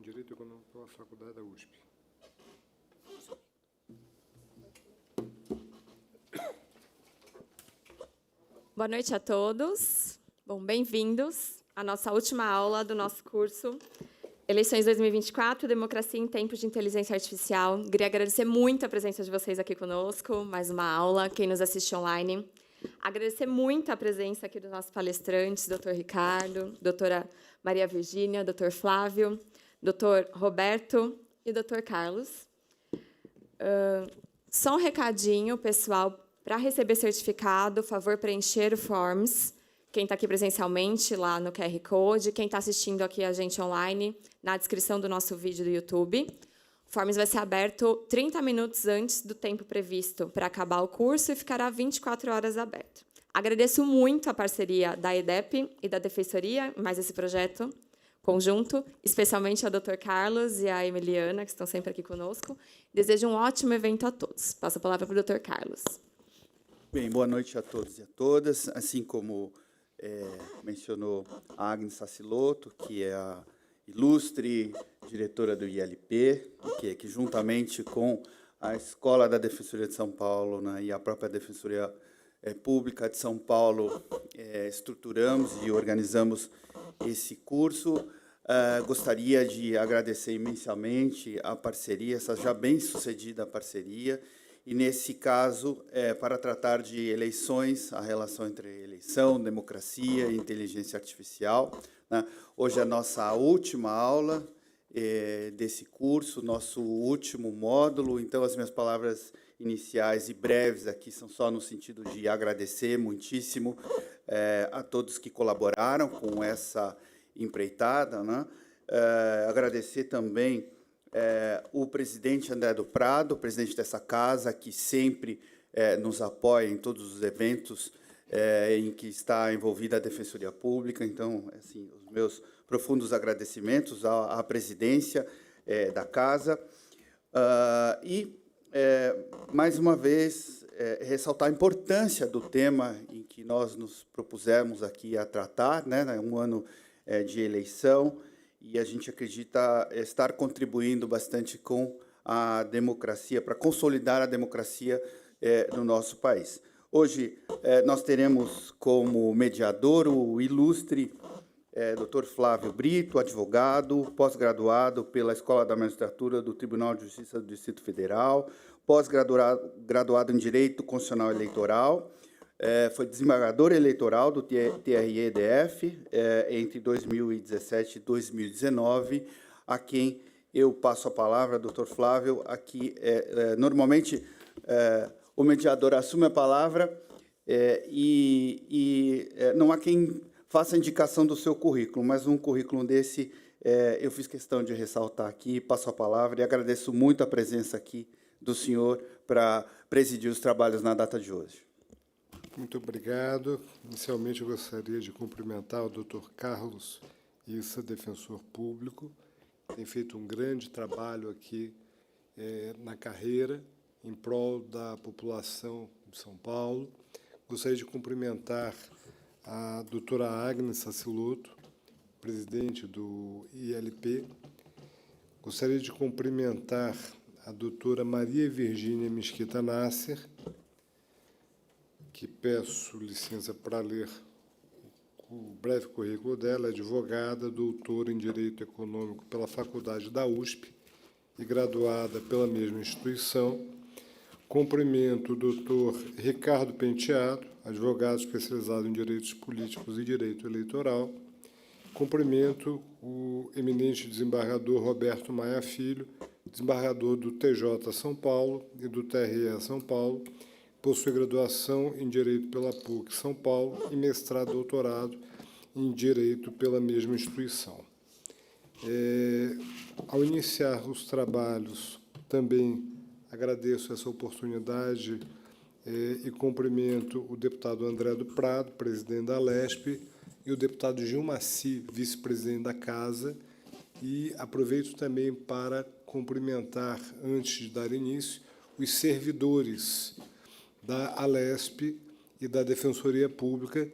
Direito Econômico pela Faculdade da USP. Boa noite a todos. Bom, bem-vindos à nossa última aula do nosso curso Eleições 2024, Democracia em Tempos de Inteligência Artificial. Queria agradecer muito a presença de vocês aqui conosco, mais uma aula, quem nos assiste online. Agradecer muito a presença aqui dos nossos palestrantes, doutor Ricardo, doutora Maria Virgínia, doutor Flávio, doutor Roberto e doutor Carlos. Só um recadinho, pessoal, para receber certificado, favor preencher o Forms. Quem está aqui presencialmente, lá no QR Code. Quem está assistindo aqui a gente online, na descrição do nosso vídeo do YouTube. O Forms vai ser aberto 30 minutos antes do tempo previsto para acabar o curso e ficará 24 horas aberto. Agradeço muito a parceria da EDEP e da Defensoria, mais esse projeto conjunto, especialmente ao Dr. Carlos e à Emiliana, que estão sempre aqui conosco. Desejo um ótimo evento a todos. Passo a palavra para o Dr. Carlos. Bem, boa noite a todos e a todas. Assim como mencionou a Agnes Saciloto, que é a ilustre diretora do ILP, que juntamente com a Escola da Defensoria de São Paulo, né, e a própria Defensoria Pública de São Paulo, estruturamos e organizamos esse curso. Gostaria de agradecer imensamente a parceria, essa já bem-sucedida parceria, e, nesse caso, para tratar de eleições, a relação entre eleição, democracia e inteligência artificial, né? Hoje é a nossa última aula desse curso, nosso último módulo, então as minhas palavras iniciais e breves aqui são só no sentido de agradecer muitíssimo a todos que colaboraram com essa empreitada, né? Agradecer também o presidente André do Prado, presidente dessa casa, que sempre nos apoia em todos os eventos em que está envolvida a Defensoria Pública. Então, assim, os meus profundos agradecimentos à presidência da casa. Mais uma vez, ressaltar a importância do tema em que nós nos propusemos aqui a tratar, né? Um ano de eleição, e a gente acredita estar contribuindo bastante com a democracia, para consolidar a democracia no nosso país. Hoje, nós teremos como mediador o ilustre Dr. Flávio Brito, advogado, pós-graduado pela Escola da Magistratura do Tribunal de Justiça do Distrito Federal, pós-graduado em Direito Constitucional Eleitoral, foi desembargador eleitoral do TRE-DF entre 2017 e 2019, a quem eu passo a palavra, doutor Flávio. Aqui, normalmente, o mediador assume a palavra não há quem faça a indicação do seu currículo, mas um currículo desse eu fiz questão de ressaltar aqui, passo a palavra e agradeço muito a presença aqui do senhor para presidir os trabalhos na data de hoje. Muito obrigado. Inicialmente, eu gostaria de cumprimentar o Dr. Carlos Issa, defensor público, que tem feito um grande trabalho aqui na carreira em prol da população de São Paulo. Gostaria de cumprimentar a doutora Agnes Saciloto, presidente do ILP. Gostaria de cumprimentar a doutora Maria Virgínia Mesquita Nasser, que peço licença para ler o breve currículo dela, é advogada, doutora em Direito Econômico pela Faculdade da USP e graduada pela mesma instituição. Cumprimento o doutor Ricardo Penteado, advogado especializado em Direitos Políticos e Direito Eleitoral. Cumprimento o eminente desembargador Roberto Maia Filho, desembargador do TJ São Paulo e do TRE São Paulo, possui graduação em Direito pela PUC São Paulo e mestrado e doutorado em Direito pela mesma instituição. Ao iniciar os trabalhos, também agradeço essa oportunidade e cumprimento o deputado André do Prado, presidente da LESP, e o deputado Gil Maci, vice-presidente da Casa, e aproveito também para cumprimentar, antes de dar início, os servidores da Alesp e da Defensoria Pública,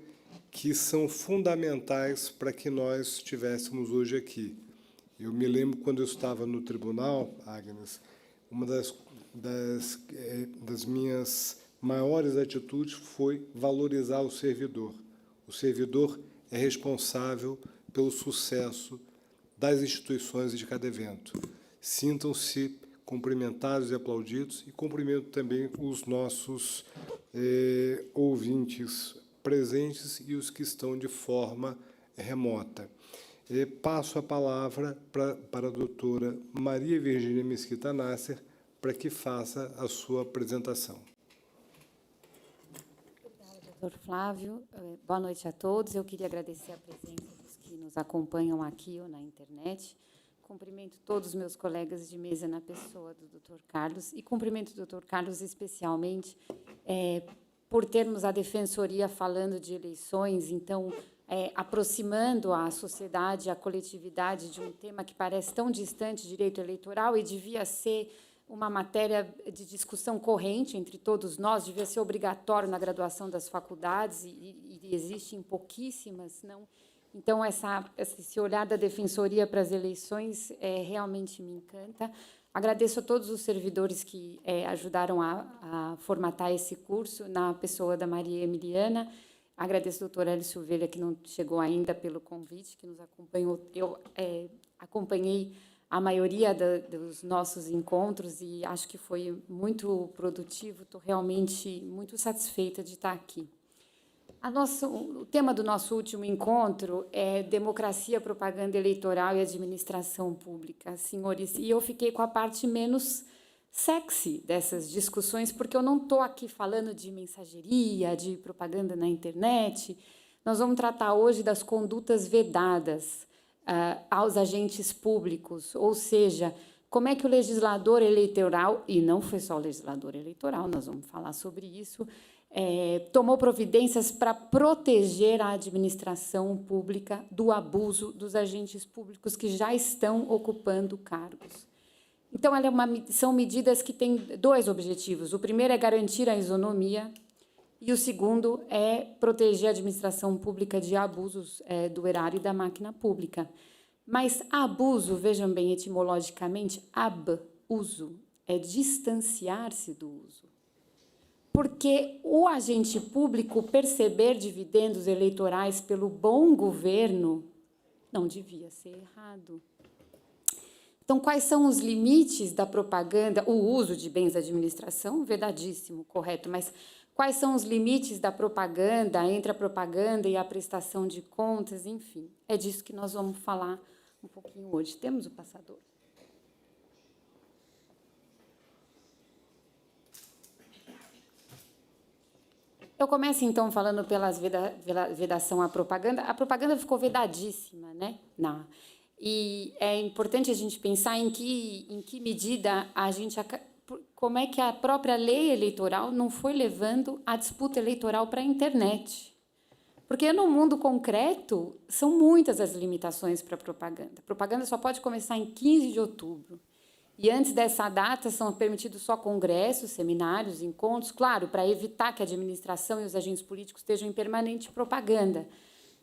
que são fundamentais para que nós estivéssemos hoje aqui. Eu me lembro, quando eu estava no tribunal, Agnes, uma das minhas maiores atitudes foi valorizar o servidor. O servidor é responsável pelo sucesso das instituições e de cada evento. Sintam-se cumprimentados e aplaudidos, e cumprimento também os nossos ouvintes presentes e os que estão de forma remota. Passo a palavra para a doutora Maria Virgínia Mesquita Nasser, para que faça a sua apresentação. Obrigada, doutor Flávio. Boa noite a todos. Eu queria agradecer a presença dos que nos acompanham aqui ou na internet. Cumprimento todos os meus colegas de mesa na pessoa do doutor Carlos, e cumprimento o doutor Carlos especialmente por termos a Defensoria falando de eleições, então, aproximando a sociedade, a coletividade de um tema que parece tão distante, direito eleitoral, e devia ser uma matéria de discussão corrente entre todos nós, devia ser obrigatório na graduação das faculdades, e existem pouquíssimas, não. Então, esse olhar da Defensoria para as eleições realmente me encanta. Agradeço a todos os servidores que ajudaram a formatar esse curso, na pessoa da Maria Emiliana. Agradeço ao doutor Hélio Silveira, que não chegou ainda, pelo convite, que nos acompanhou. Eu acompanhei a maioria dos nossos encontros e acho que foi muito produtivo. Estou realmente muito satisfeita de estar aqui. O tema do nosso último encontro é democracia, propaganda eleitoral e administração pública, senhores. E eu fiquei com a parte menos sexy dessas discussões, porque eu não estou aqui falando de mensageria, de propaganda na internet. Nós vamos tratar hoje das condutas vedadas aos agentes públicos, ou seja, como é que o legislador eleitoral, e não foi só o legislador eleitoral, nós vamos falar sobre isso, tomou providências para proteger a administração pública do abuso dos agentes públicos que já estão ocupando cargos. Então, são medidas que têm dois objetivos. O primeiro é garantir a isonomia e o segundo é proteger a administração pública de abusos do erário e da máquina pública. Mas abuso, vejam bem, etimologicamente, abuso, é distanciar-se do uso. Porque o agente público perceber dividendos eleitorais pelo bom governo não devia ser errado. Então, quais são os limites da propaganda? O uso de bens da administração, vedadíssimo, correto, mas quais são os limites da propaganda, entre a propaganda e a prestação de contas, enfim. É disso que nós vamos falar um pouquinho hoje. Temos o passador. Eu começo, então, falando pela vedação à propaganda. A propaganda ficou vedadíssima, né? E é importante a gente pensar em que medida como é que a própria lei eleitoral não foi levando a disputa eleitoral para a internet. Porque, no mundo concreto, são muitas as limitações para a propaganda. A propaganda só pode começar em 15 de outubro. E, antes dessa data, são permitidos só congressos, seminários, encontros, claro, para evitar que a administração e os agentes políticos estejam em permanente propaganda.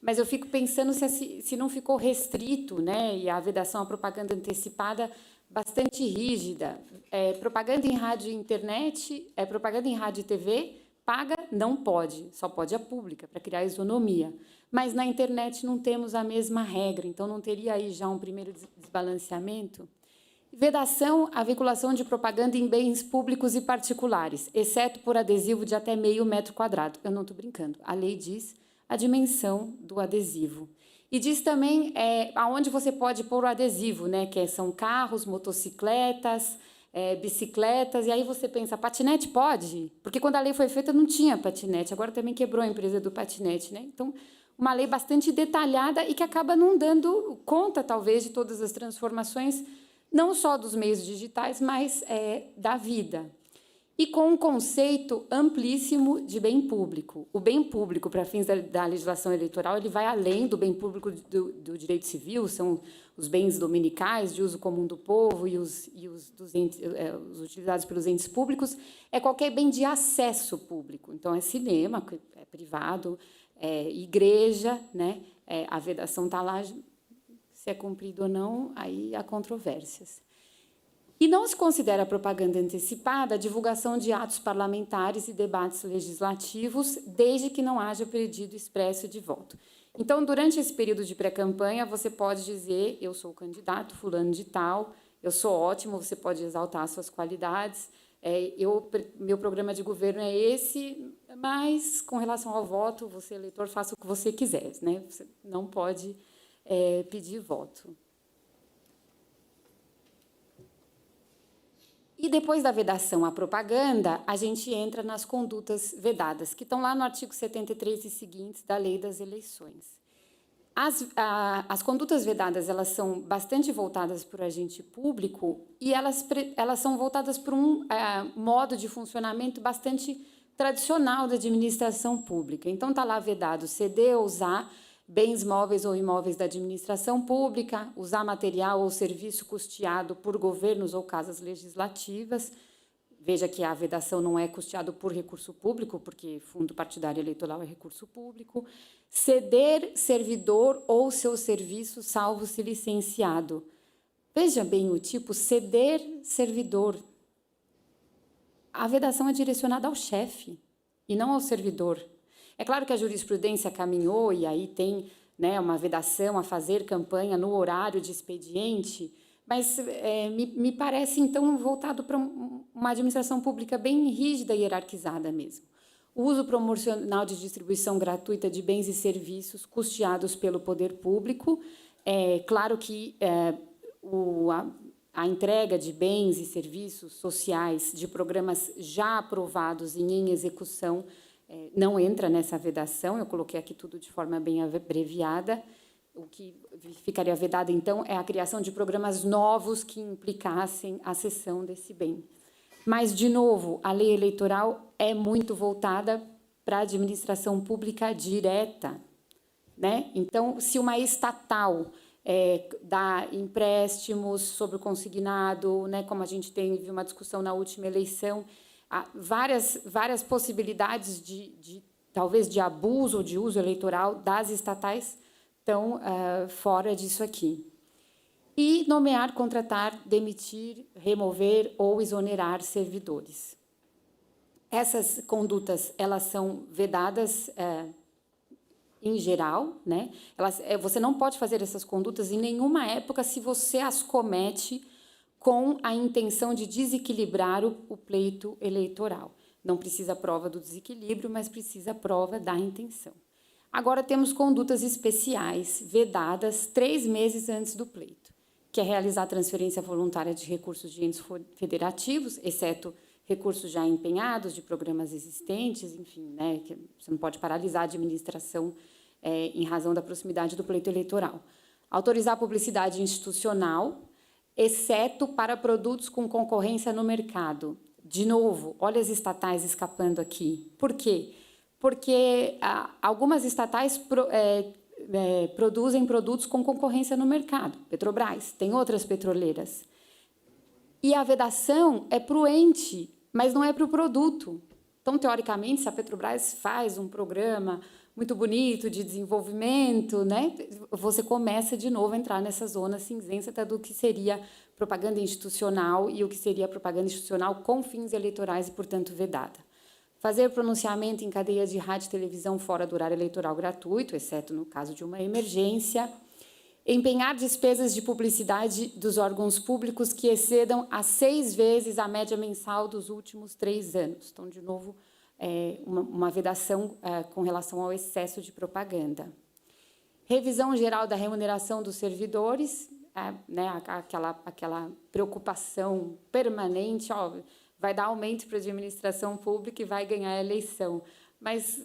Mas eu fico pensando se não ficou restrito, né, e a vedação à propaganda antecipada bastante rígida. Propaganda em rádio e internet, propaganda em rádio e TV, paga, não pode, só pode a pública, para criar isonomia. Mas na internet não temos a mesma regra, então não teria aí já um primeiro desbalanceamento. Vedação à veiculação de propaganda em bens públicos e particulares, exceto por adesivo de até meio metro quadrado. Eu não estou brincando. A lei diz a dimensão do adesivo. E diz também aonde você pode pôr o adesivo, né? Que são carros, motocicletas, bicicletas. E aí você pensa, patinete pode? Porque quando a lei foi feita não tinha patinete. Agora também quebrou a empresa do patinete, né? Então, uma lei bastante detalhada e que acaba não dando conta, talvez, de todas as transformações, não só dos meios digitais, mas da vida. E com um conceito amplíssimo de bem público. O bem público, para fins da legislação eleitoral, ele vai além do bem público do direito civil, são os bens dominicais, de uso comum do povo e os utilizados pelos entes públicos, é qualquer bem de acesso público. Então, é cinema, é privado, é igreja, né? A vedação está lá, Se é cumprido ou não, aí há controvérsias. E não se considera propaganda antecipada a divulgação de atos parlamentares e debates legislativos, desde que não haja pedido expresso de voto. Então, durante esse período de pré-campanha, você pode dizer, eu sou o candidato fulano de tal, eu sou ótimo, você pode exaltar as suas qualidades, meu programa de governo é esse, mas, com relação ao voto, você, eleitor, faça o que você quiser, né? Você não pode pedir voto. E, depois da vedação à propaganda, a gente entra nas condutas vedadas, que estão lá no artigo 73 e seguintes da Lei das Eleições. As condutas vedadas, elas são bastante voltadas para o agente público e elas são voltadas para um modo de funcionamento bastante tradicional da administração pública. Então, está lá vedado ceder ou usar bens móveis ou imóveis da administração pública, usar material ou serviço custeado por governos ou casas legislativas. Veja que a vedação não é custeado por recurso público, porque fundo partidário eleitoral é recurso público. Ceder servidor ou seu serviço, salvo se licenciado. Veja bem o tipo, ceder servidor. A vedação é direcionada ao chefe e não ao servidor. É claro que a jurisprudência caminhou, e aí tem, né, uma vedação a fazer campanha no horário de expediente, mas me parece, então, voltado para uma administração pública bem rígida e hierarquizada mesmo. O uso promocional de distribuição gratuita de bens e serviços custeados pelo poder público. É claro que a entrega de bens e serviços sociais de programas já aprovados e em execução não entra nessa vedação. Eu coloquei aqui tudo de forma bem abreviada. O que ficaria vedado, então, é a criação de programas novos que implicassem a cessão desse bem. Mas, de novo, a lei eleitoral é muito voltada para a administração pública direta, né? Então, se uma estatal dá empréstimos sobre o consignado, né, como a gente teve uma discussão na última eleição, há várias possibilidades talvez de abuso ou de uso eleitoral das estatais estão fora disso aqui. E nomear, contratar, demitir, remover ou exonerar servidores. Essas condutas, elas são vedadas em geral, né? Você não pode fazer essas condutas em nenhuma época se você as comete com a intenção de desequilibrar o pleito eleitoral. Não precisa prova do desequilíbrio, mas precisa prova da intenção. Agora, temos condutas especiais vedadas 3 meses antes do pleito, que é realizar a transferência voluntária de recursos de entes federativos, exceto recursos já empenhados de programas existentes, enfim, né, que você não pode paralisar a administração em razão da proximidade do pleito eleitoral. Autorizar a publicidade institucional, exceto para produtos com concorrência no mercado. De novo, olha as estatais escapando aqui. Por quê? Porque algumas estatais produzem produtos com concorrência no mercado. Petrobras, tem outras petroleiras. E a vedação é para o ente, mas não é para o produto. Então, teoricamente, se a Petrobras faz um programa muito bonito de desenvolvimento, né, você começa de novo a entrar nessa zona cinzenta do que seria propaganda institucional e o que seria propaganda institucional com fins eleitorais e, portanto, vedada. Fazer pronunciamento em cadeia de rádio e televisão fora do horário eleitoral gratuito, exceto no caso de uma emergência. Empenhar despesas de publicidade dos órgãos públicos que excedam a 6 vezes a média mensal dos últimos 3 anos. Então, de novo, uma vedação com relação ao excesso de propaganda. Revisão geral da remuneração dos servidores, né, aquela preocupação permanente, vai dar aumento para a administração pública e vai ganhar a eleição. Mas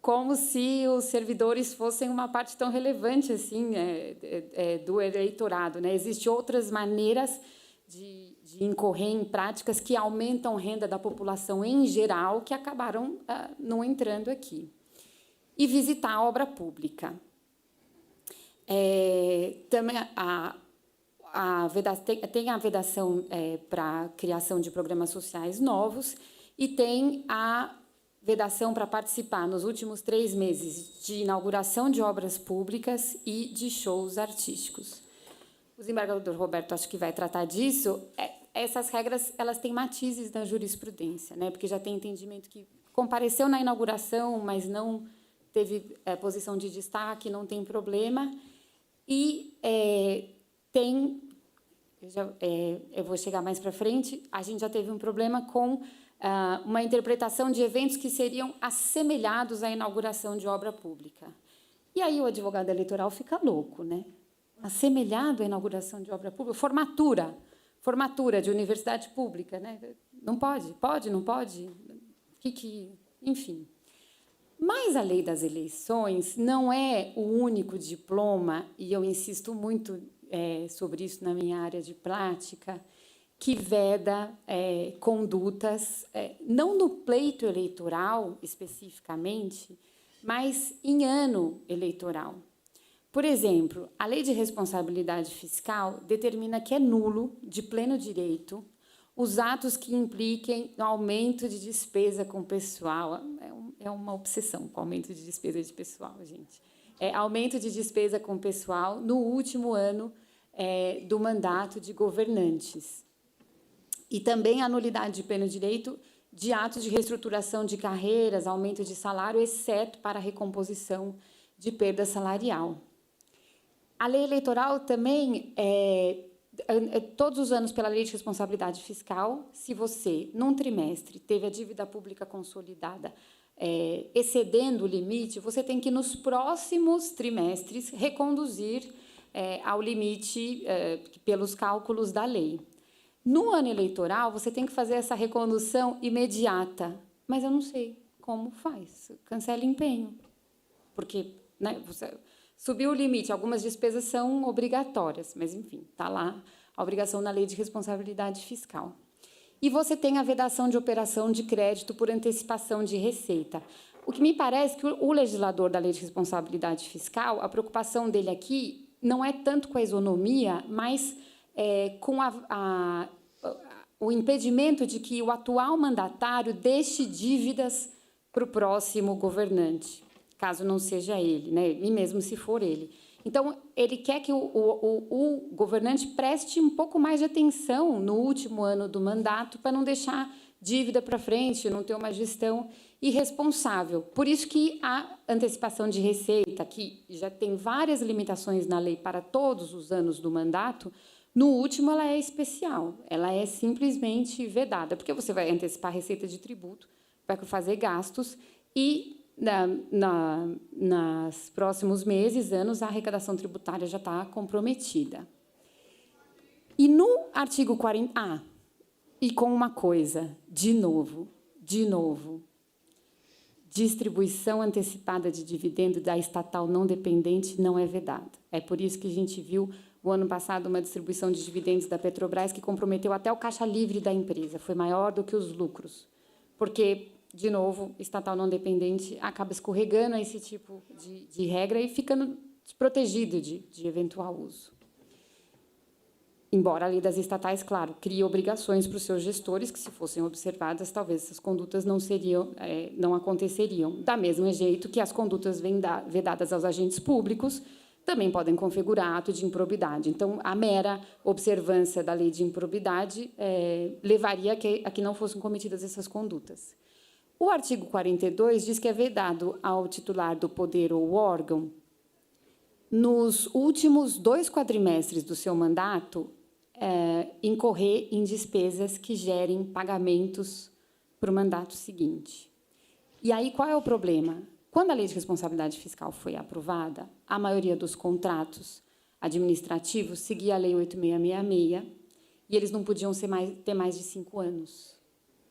como se os servidores fossem uma parte tão relevante assim, do eleitorado, né? Existem outras maneiras de incorrer em práticas que aumentam a renda da população em geral, que acabaram não entrando aqui. E visitar a obra pública. Também tem a vedação para a criação de programas sociais novos e tem a vedação para participar, nos últimos 3 meses, de inauguração de obras públicas e de shows artísticos. O desembargador Roberto acho que vai tratar disso. Essas regras elas têm matizes na jurisprudência, né? Porque já tem entendimento que compareceu na inauguração, mas não teve posição de destaque, não tem problema. E eu vou chegar mais para frente, a gente já teve um problema com uma interpretação de eventos que seriam assemelhados à inauguração de obra pública. E aí o advogado eleitoral fica louco, né? Assemelhado à inauguração de obra pública, formatura de universidade pública, né? Não pode, não pode, enfim. Mas a lei das eleições não é o único diploma, e eu insisto muito sobre isso na minha área de prática, que veda condutas, não no pleito eleitoral especificamente, mas em ano eleitoral. Por exemplo, a Lei de Responsabilidade Fiscal determina que é nulo, de pleno direito, os atos que impliquem no aumento de despesa com pessoal. É uma obsessão com aumento de despesa de pessoal, gente. Aumento de despesa com pessoal no último ano do mandato de governantes. E também a nulidade de pleno direito de atos de reestruturação de carreiras, aumento de salário, exceto para recomposição de perda salarial. A lei eleitoral também, todos os anos, pela Lei de Responsabilidade Fiscal, se você, num trimestre, teve a dívida pública consolidada excedendo o limite, você tem que, nos próximos trimestres, reconduzir ao limite pelos cálculos da lei. No ano eleitoral, você tem que fazer essa recondução imediata, mas eu não sei como faz. Cancela empenho, porque, né, você subiu o limite. Algumas despesas são obrigatórias, mas, enfim, está lá a obrigação na Lei de Responsabilidade Fiscal. E você tem a vedação de operação de crédito por antecipação de receita. O que me parece que o legislador da Lei de Responsabilidade Fiscal, a preocupação dele aqui não é tanto com a isonomia, mas com o impedimento de que o atual mandatário deixe dívidas para o próximo governante, caso não seja ele, né? E mesmo se for ele. Então, ele quer que o governante preste um pouco mais de atenção no último ano do mandato para não deixar dívida para frente, não ter uma gestão irresponsável. Por isso que a antecipação de receita, que já tem várias limitações na lei para todos os anos do mandato, no último ela é especial, ela é simplesmente vedada, porque você vai antecipar a receita de tributo, vai fazer gastos e nos próximos meses, anos, a arrecadação tributária já está comprometida. E no artigo 40... e com uma coisa, de novo, distribuição antecipada de dividendo da estatal não dependente não é vedada. É por isso que a gente viu, o ano passado, uma distribuição de dividendos da Petrobras que comprometeu até o caixa livre da empresa, foi maior do que os lucros, porque, de novo, estatal não dependente acaba escorregando a esse tipo de regra e ficando desprotegido de eventual uso. Embora a lei das estatais, claro, crie obrigações para os seus gestores, que, se fossem observadas, talvez essas condutas não aconteceriam. Da mesma jeito que as condutas vedadas aos agentes públicos também podem configurar ato de improbidade. Então, a mera observância da lei de improbidade levaria a que não fossem cometidas essas condutas. O artigo 42 diz que é vedado ao titular do poder ou órgão, nos últimos 2 quadrimestres do seu mandato, incorrer em despesas que gerem pagamentos para o mandato seguinte. E aí, qual é o problema? Quando a Lei de Responsabilidade Fiscal foi aprovada, a maioria dos contratos administrativos seguia a Lei 8666 e eles não podiam ter mais de 5 anos.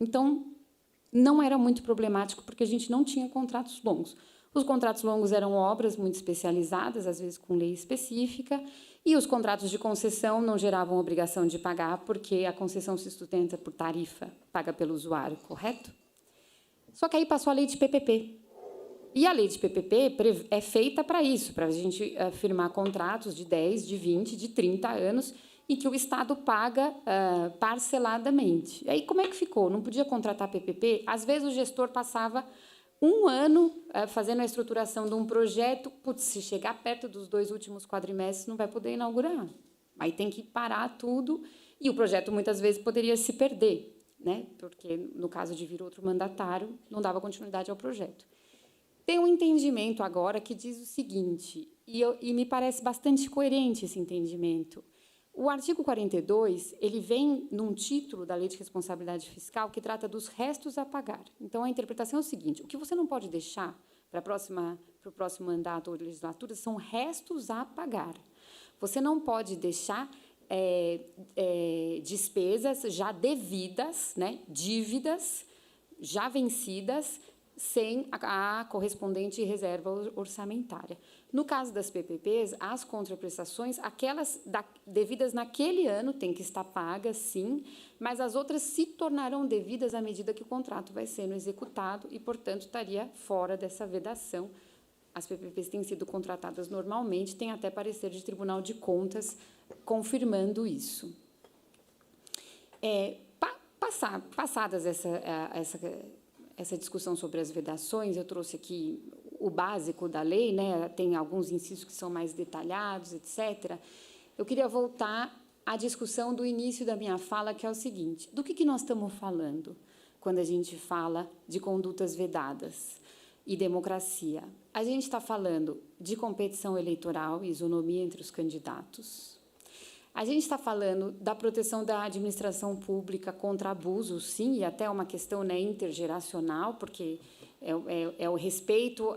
Então, não era muito problemático, porque a gente não tinha contratos longos. Os contratos longos eram obras muito especializadas, às vezes com lei específica, e os contratos de concessão não geravam obrigação de pagar, porque a concessão se sustenta por tarifa paga pelo usuário, correto? Só que aí passou a lei de PPP. E a lei de PPP é feita para isso, para a gente firmar contratos de 10, de 20, de 30 anos, em que o Estado paga parceladamente. E aí, como é que ficou? Não podia contratar PPP? Às vezes, o gestor passava um ano fazendo a estruturação de um projeto. Putz, se chegar perto dos 2 últimos quadrimestres, não vai poder inaugurar. Aí tem que parar tudo, e o projeto, muitas vezes, poderia se perder, né? Porque, no caso de vir outro mandatário, não dava continuidade ao projeto. Tem um entendimento agora que diz o seguinte, e me parece bastante coerente esse entendimento. O artigo 42, ele vem num título da Lei de Responsabilidade Fiscal que trata dos restos a pagar. Então, a interpretação é o seguinte: o que você não pode deixar para o próximo mandato ou legislatura são restos a pagar. Você não pode deixar despesas já devidas, né, dívidas já vencidas, sem a correspondente reserva orçamentária. No caso das PPPs, as contraprestações, aquelas devidas naquele ano, têm que estar pagas, sim, mas as outras se tornarão devidas à medida que o contrato vai sendo executado e, portanto, estaria fora dessa vedação. As PPPs têm sido contratadas normalmente, tem até parecer de Tribunal de Contas confirmando isso. Passadas essa discussão sobre as vedações, eu trouxe aqui o básico da lei, né? Tem alguns incisos que são mais detalhados, etc. Eu queria voltar à discussão do início da minha fala, que é o seguinte: do que nós estamos falando quando a gente fala de condutas vedadas e democracia? A gente está falando de competição eleitoral e isonomia entre os candidatos. A gente está falando da proteção da administração pública contra abusos, sim, e até uma questão, né, intergeracional, porque é o respeito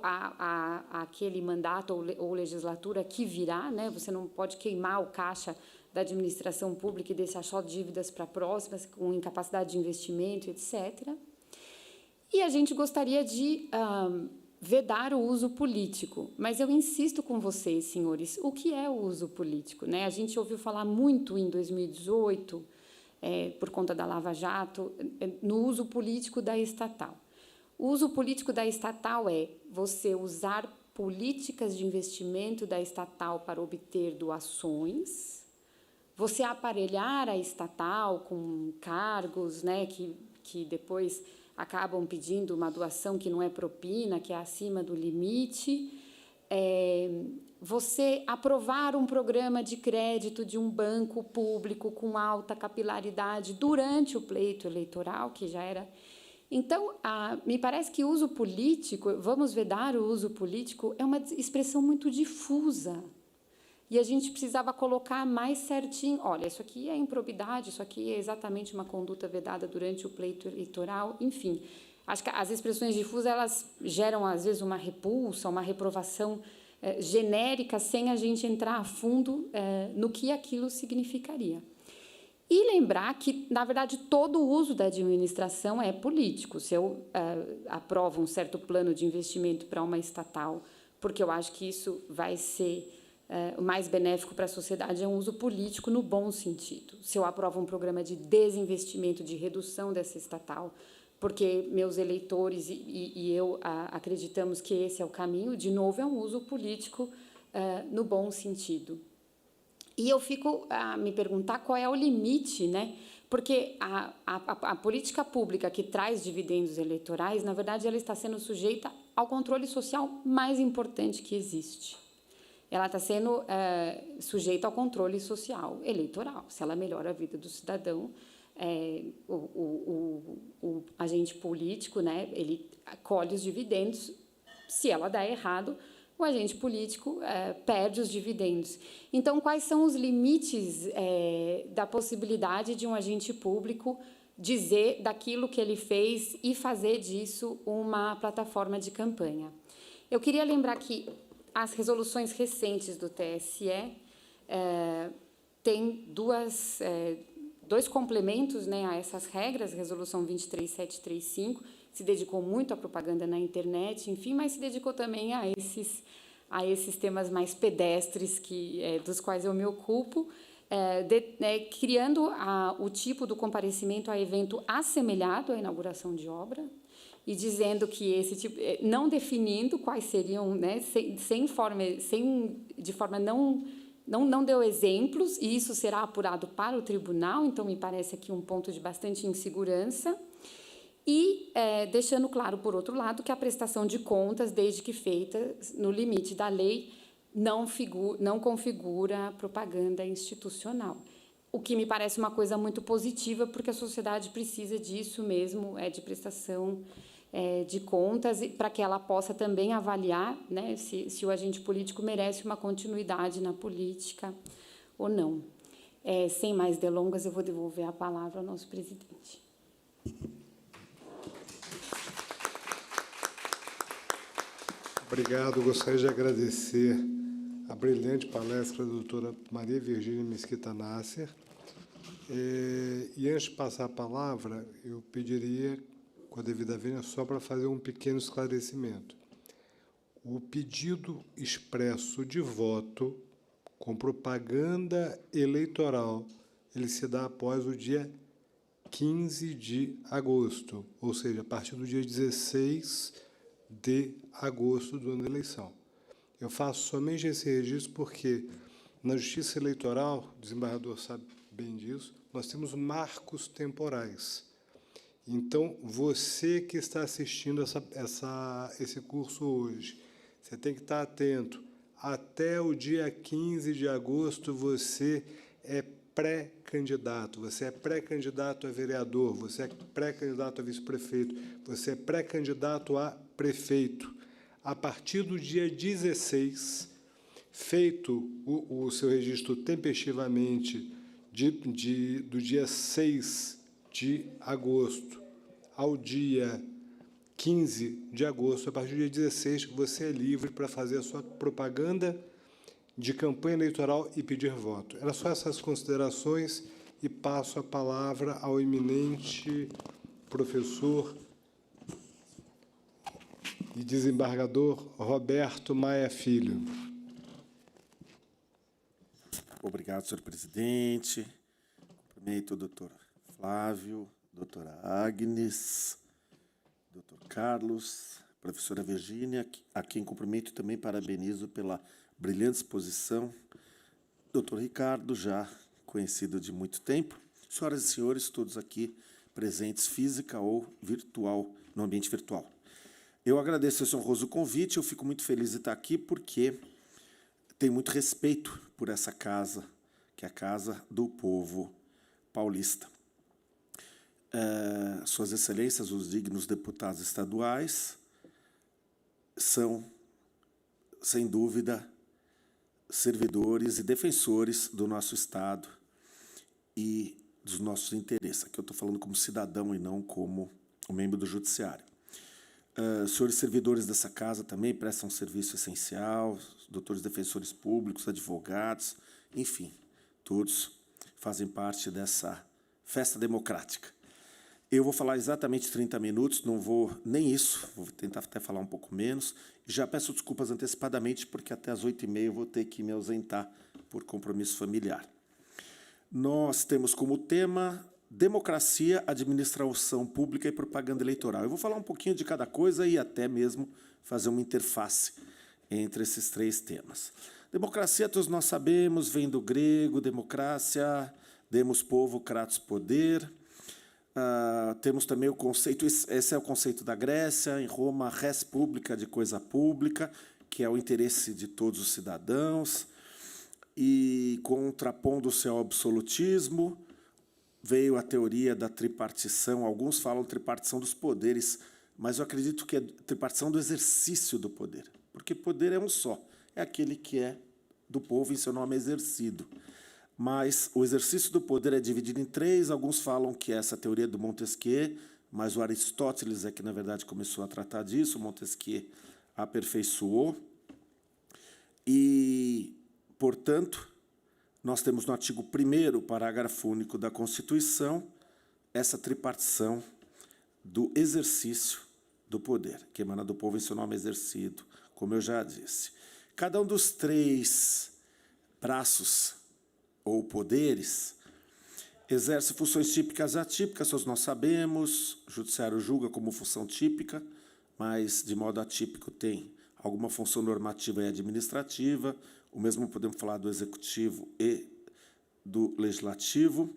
àquele mandato ou legislatura que virá, né? Você não pode queimar o caixa da administração pública e deixar só dívidas para próximas, com incapacidade de investimento, etc. E a gente gostaria de vedar o uso político. Mas eu insisto com vocês, senhores, o que é o uso político, né? A gente ouviu falar muito em 2018, por conta da Lava Jato, no uso político da estatal. O uso político da estatal é você usar políticas de investimento da estatal para obter doações, você aparelhar a estatal com cargos, né, que depois acabam pedindo uma doação que não é propina, que é acima do limite, você aprovar um programa de crédito de um banco público com alta capilaridade durante o pleito eleitoral, que já era... Então, me parece que o uso político, vamos vedar o uso político, é uma expressão muito difusa. E a gente precisava colocar mais certinho, olha, isso aqui é improbidade, isso aqui é exatamente uma conduta vedada durante o pleito eleitoral, enfim. Acho que as expressões difusas, elas geram, às vezes, uma repulsa, uma reprovação genérica, sem a gente entrar a fundo no que aquilo significaria. E lembrar que, na verdade, todo o uso da administração é político. Se eu aprovo um certo plano de investimento para uma estatal, porque eu acho que isso vai ser o mais benéfico para a sociedade, é um uso político no bom sentido. Se eu aprovo um programa de desinvestimento, de redução dessa estatal, porque meus eleitores e eu acreditamos que esse é o caminho, de novo, é um uso político no bom sentido. E eu fico a me perguntar qual é o limite, né? Porque a política pública que traz dividendos eleitorais, na verdade, ela está sendo sujeita ao controle social mais importante que existe. Ela está sendo sujeita ao controle social eleitoral. Se ela melhora a vida do cidadão, o agente político, né, ele colhe os dividendos. Se ela dá errado, o agente político perde os dividendos. Então, quais são os limites da possibilidade de um agente público dizer daquilo que ele fez e fazer disso uma plataforma de campanha? Eu queria lembrar que as resoluções recentes do TSE têm dois complementos, né, a essas regras. A Resolução 23735 se dedicou muito à propaganda na internet, enfim, mas se dedicou também a esses temas mais pedestres dos quais eu me ocupo, criando o tipo do comparecimento a evento assemelhado à inauguração de obra, e dizendo que esse tipo, não definindo quais seriam, né, de forma não deu exemplos, e isso será apurado para o tribunal, então me parece aqui um ponto de bastante insegurança. E deixando claro, por outro lado, que a prestação de contas, desde que feita no limite da lei, não configura propaganda institucional. O que me parece uma coisa muito positiva, porque a sociedade precisa disso mesmo, de prestação de contas, para que ela possa também avaliar, né, se o agente político merece uma continuidade na política ou não. Sem mais delongas, eu vou devolver a palavra ao nosso presidente. Obrigado. Gostaria de agradecer a brilhante palestra da doutora Maria Virgínia Mesquita Nasser. E antes de passar a palavra, eu pediria, com a devida vênia, só para fazer um pequeno esclarecimento. O pedido expresso de voto com propaganda eleitoral, ele se dá após o dia 15 de agosto, ou seja, a partir do dia 16 de agosto do ano da eleição. Eu faço somente esse registro porque, na Justiça Eleitoral, o desembargador sabe bem disso, nós temos marcos temporais. Então, você que está assistindo esse curso hoje, você tem que estar atento. Até o dia 15 de agosto, você é pré-candidato. Você é pré-candidato a vereador, você é pré-candidato a vice-prefeito, você é pré-candidato a prefeito. A partir do dia 16, feito o seu registro tempestivamente do dia 6 de agosto ao dia 15 de agosto, a partir do dia 16, você é livre para fazer a sua propaganda de campanha eleitoral e pedir voto. Era só essas considerações e passo a palavra ao eminente professor e desembargador Roberto Maia Filho. Obrigado, senhor presidente. Cumprimento o doutor Flávio, doutora Agnes, doutor Carlos, professora Virgínia, a quem cumprimento e também parabenizo pela brilhante exposição. Doutor Ricardo, já conhecido de muito tempo. Senhoras e senhores, todos aqui presentes, física ou virtual, no ambiente virtual. Eu agradeço esse honroso convite, eu fico muito feliz de estar aqui porque tenho muito respeito por essa casa, que é a Casa do Povo Paulista. Suas Excelências, os dignos deputados estaduais, são, sem dúvida, servidores e defensores do nosso Estado e dos nossos interesses. Aqui eu estou falando como cidadão e não como um membro do Judiciário. Senhores servidores dessa casa também prestam um serviço essencial, doutores defensores públicos, advogados, enfim, todos fazem parte dessa festa democrática. Eu vou falar exatamente 30 minutos, não vou nem isso, vou tentar até falar um pouco menos. Já peço desculpas antecipadamente, porque até às 8h30 eu vou ter que me ausentar por compromisso familiar. Nós temos como tema democracia, administração pública e propaganda eleitoral. Eu vou falar um pouquinho de cada coisa e até mesmo fazer uma interface entre esses três temas. Democracia, todos nós sabemos, vem do grego, democracia, demos povo, kratos, poder. Temos também o conceito, esse é o conceito da Grécia, em Roma, res publica, de coisa pública, que é o interesse de todos os cidadãos, e contrapondo-se ao absolutismo, veio a teoria da tripartição. Alguns falam tripartição dos poderes, mas eu acredito que é tripartição do exercício do poder, porque poder é um só, é aquele que é do povo, em seu nome é exercido. Mas o exercício do poder é dividido em três. Alguns falam que é essa teoria do Montesquieu, mas o Aristóteles é que, na verdade, começou a tratar disso, Montesquieu aperfeiçoou. E, portanto, nós temos no artigo 1º, parágrafo único da Constituição, essa tripartição do exercício do poder, que emana do povo em seu nome exercido, como eu já disse. Cada um dos três braços ou poderes exerce funções típicas e atípicas, todos nós sabemos. O judiciário julga como função típica, mas de modo atípico tem alguma função normativa e administrativa. O mesmo podemos falar do executivo e do legislativo.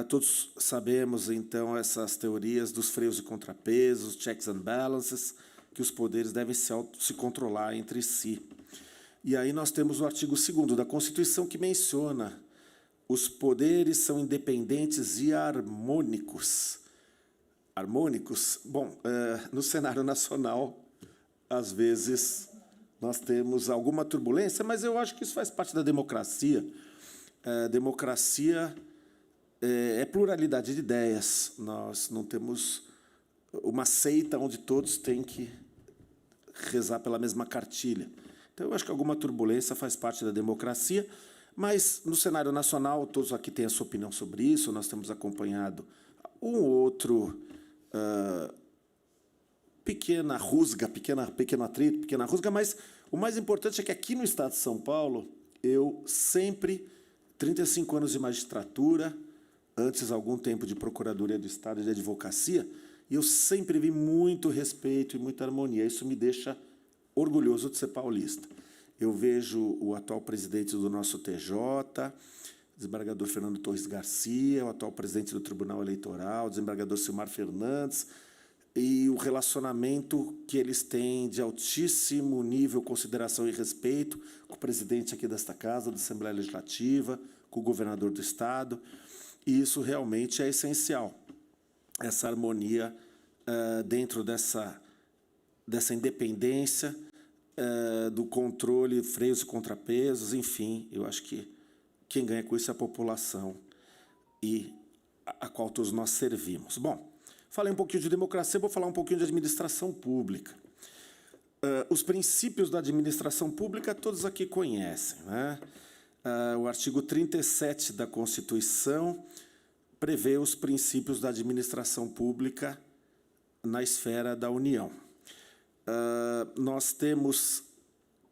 Todos sabemos, então, essas teorias dos freios e contrapesos, checks and balances, que os poderes devem se controlar entre si. E aí nós temos o artigo 2º da Constituição, que menciona: os poderes são independentes e harmônicos. Harmônicos? Bom, no cenário nacional, às vezes, nós temos alguma turbulência, mas eu acho que isso faz parte da democracia. Democracia é pluralidade de ideias. Nós não temos uma seita onde todos têm que rezar pela mesma cartilha. Então, eu acho que alguma turbulência faz parte da democracia, mas, no cenário nacional, todos aqui têm a sua opinião sobre isso. Nós temos acompanhado um ou outro pequena rusga, pequeno atrito, pequena rusga, mas o mais importante é que aqui no Estado de São Paulo, eu sempre, 35 anos de magistratura, antes algum tempo de Procuradoria do Estado e de Advocacia, e eu sempre vi muito respeito e muita harmonia. Isso me deixa orgulhoso de ser paulista. Eu vejo o atual presidente do nosso TJ, desembargador Fernando Torres Garcia, o atual presidente do Tribunal Eleitoral, desembargador Silmar Fernandes, e o relacionamento que eles têm de altíssimo nível, consideração e respeito com o presidente aqui desta casa, da Assembleia Legislativa, com o governador do Estado, e isso realmente é essencial, essa harmonia dentro dessa independência, do controle, freios e contrapesos, enfim, eu acho que quem ganha com isso é a população e a qual todos nós servimos. Bom, falei um pouquinho de democracia, vou falar um pouquinho de administração pública. Os princípios da administração pública todos aqui conhecem, né? O artigo 37 da Constituição prevê os princípios da administração pública na esfera da União. Nós temos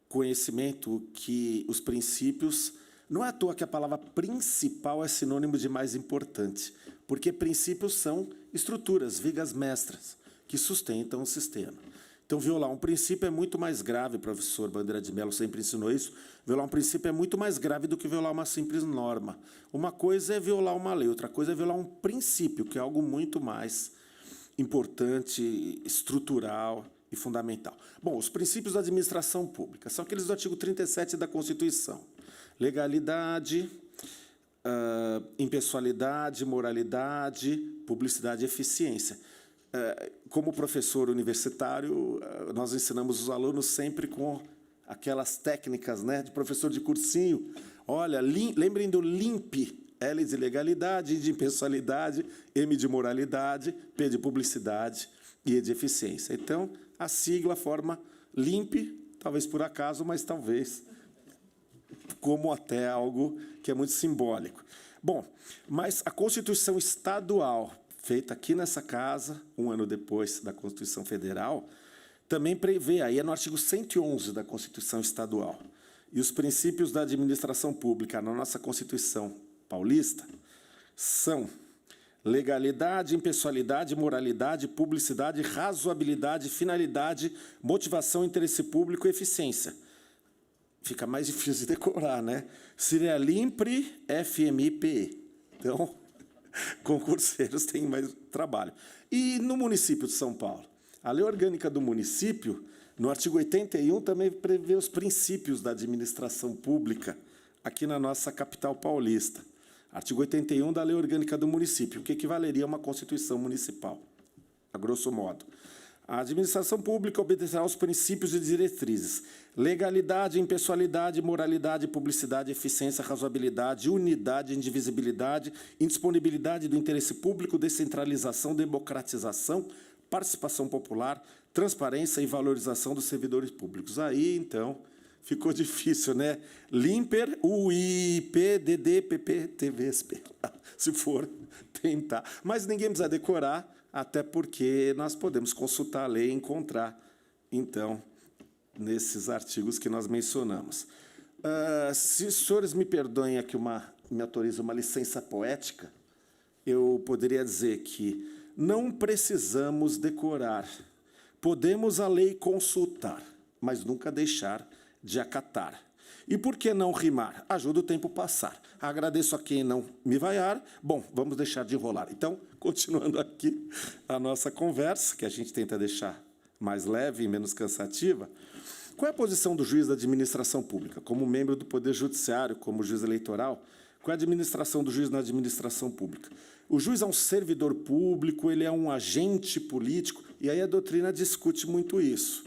conhecimento que os princípios... Não é à toa que a palavra principal é sinônimo de mais importante, porque princípios são estruturas, vigas mestras, que sustentam o sistema. Então, violar um princípio é muito mais grave, o professor Bandeira de Mello sempre ensinou isso, violar um princípio é muito mais grave do que violar uma simples norma. Uma coisa é violar uma lei, outra coisa é violar um princípio, que é algo muito mais importante, estrutural e fundamental. Bom, os princípios da administração pública são aqueles do artigo 37 da Constituição. Legalidade, impessoalidade, moralidade, publicidade e eficiência. Como professor universitário, nós ensinamos os alunos sempre com aquelas técnicas, né, de professor de cursinho. Olha, lembrem do LIMP, L de legalidade, I de impessoalidade, M de moralidade, P de publicidade e E de eficiência. Então, a sigla forma LIMP, talvez por acaso, mas talvez como até algo que é muito simbólico. Bom, mas a Constituição Estadual, feita aqui nessa casa, um ano depois da Constituição Federal, também prevê, aí é no artigo 111 da Constituição Estadual, e os princípios da administração pública na nossa Constituição paulista são legalidade, impessoalidade, moralidade, publicidade, razoabilidade, finalidade, motivação, interesse público e eficiência. Fica mais difícil de decorar, né? Seria LIMPRE, FMIPE. Então, concurseiros têm mais trabalho. E no município de São Paulo? A lei orgânica do município, no artigo 81, também prevê os princípios da administração pública aqui na nossa capital paulista. Artigo 81 da lei orgânica do município, que equivaleria a uma Constituição municipal, a grosso modo. A administração pública obedecerá aos princípios e diretrizes: legalidade, impessoalidade, moralidade, publicidade, eficiência, razoabilidade, unidade, indivisibilidade, indisponibilidade do interesse público, descentralização, democratização, participação popular, transparência e valorização dos servidores públicos. Aí, então, ficou difícil, né? LIMPER, UIP, DD, PP, TVSP, se for tentar. Mas ninguém precisa decorar, até porque nós podemos consultar a lei e encontrar, então, nesses artigos que nós mencionamos. Se os senhores me perdoem aqui, me autorizam uma licença poética, eu poderia dizer que não precisamos decorar, podemos a lei consultar, mas nunca deixar de acatar. E por que não rimar? Ajuda o tempo passar. Agradeço a quem não me vaiar. Bom, vamos deixar de enrolar. Então, continuando aqui a nossa conversa, que a gente tenta deixar mais leve e menos cansativa, qual é a posição do juiz da administração pública? Como membro do Poder Judiciário, como juiz eleitoral, qual é a administração do juiz na administração pública? O juiz é um servidor público, ele é um agente político, e aí a doutrina discute muito isso.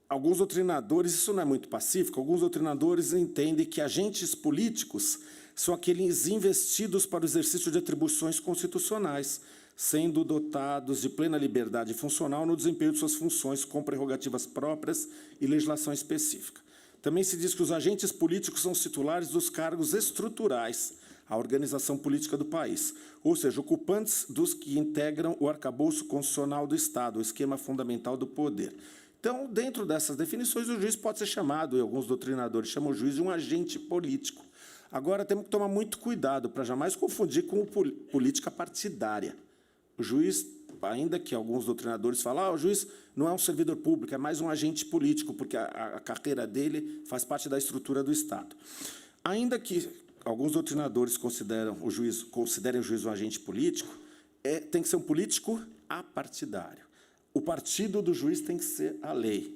Alguns doutrinadores, isso não é muito pacífico, alguns doutrinadores entendem que agentes políticos são aqueles investidos para o exercício de atribuições constitucionais, sendo dotados de plena liberdade funcional no desempenho de suas funções com prerrogativas próprias e legislação específica. Também se diz que os agentes políticos são os titulares dos cargos estruturais, a organização política do país, ou seja, ocupantes dos que integram o arcabouço constitucional do Estado, o esquema fundamental do poder. Então, dentro dessas definições, o juiz pode ser chamado, e alguns doutrinadores chamam o juiz de um agente político. Agora, temos que tomar muito cuidado para jamais confundir com política partidária. O juiz, ainda que alguns doutrinadores falam, o juiz não é um servidor público, é mais um agente político, porque a carreira dele faz parte da estrutura do Estado. Ainda que alguns doutrinadores considerem o juiz um agente político, tem que ser um político apartidário. O partido do juiz tem que ser a lei.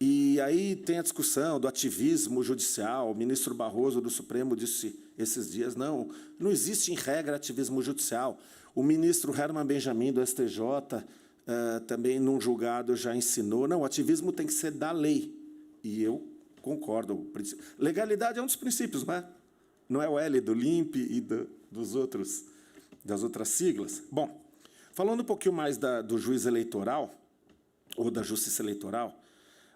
E aí tem a discussão do ativismo judicial. O ministro Barroso do Supremo disse esses dias, não existe em regra ativismo judicial. O ministro Herman Benjamin do STJ também num julgado já ensinou, não, o ativismo tem que ser da lei. E eu concordo. Legalidade é um dos princípios, não é? Não é o L do LIMP e das outras siglas? Bom, falando um pouquinho mais do juiz eleitoral, ou da justiça eleitoral,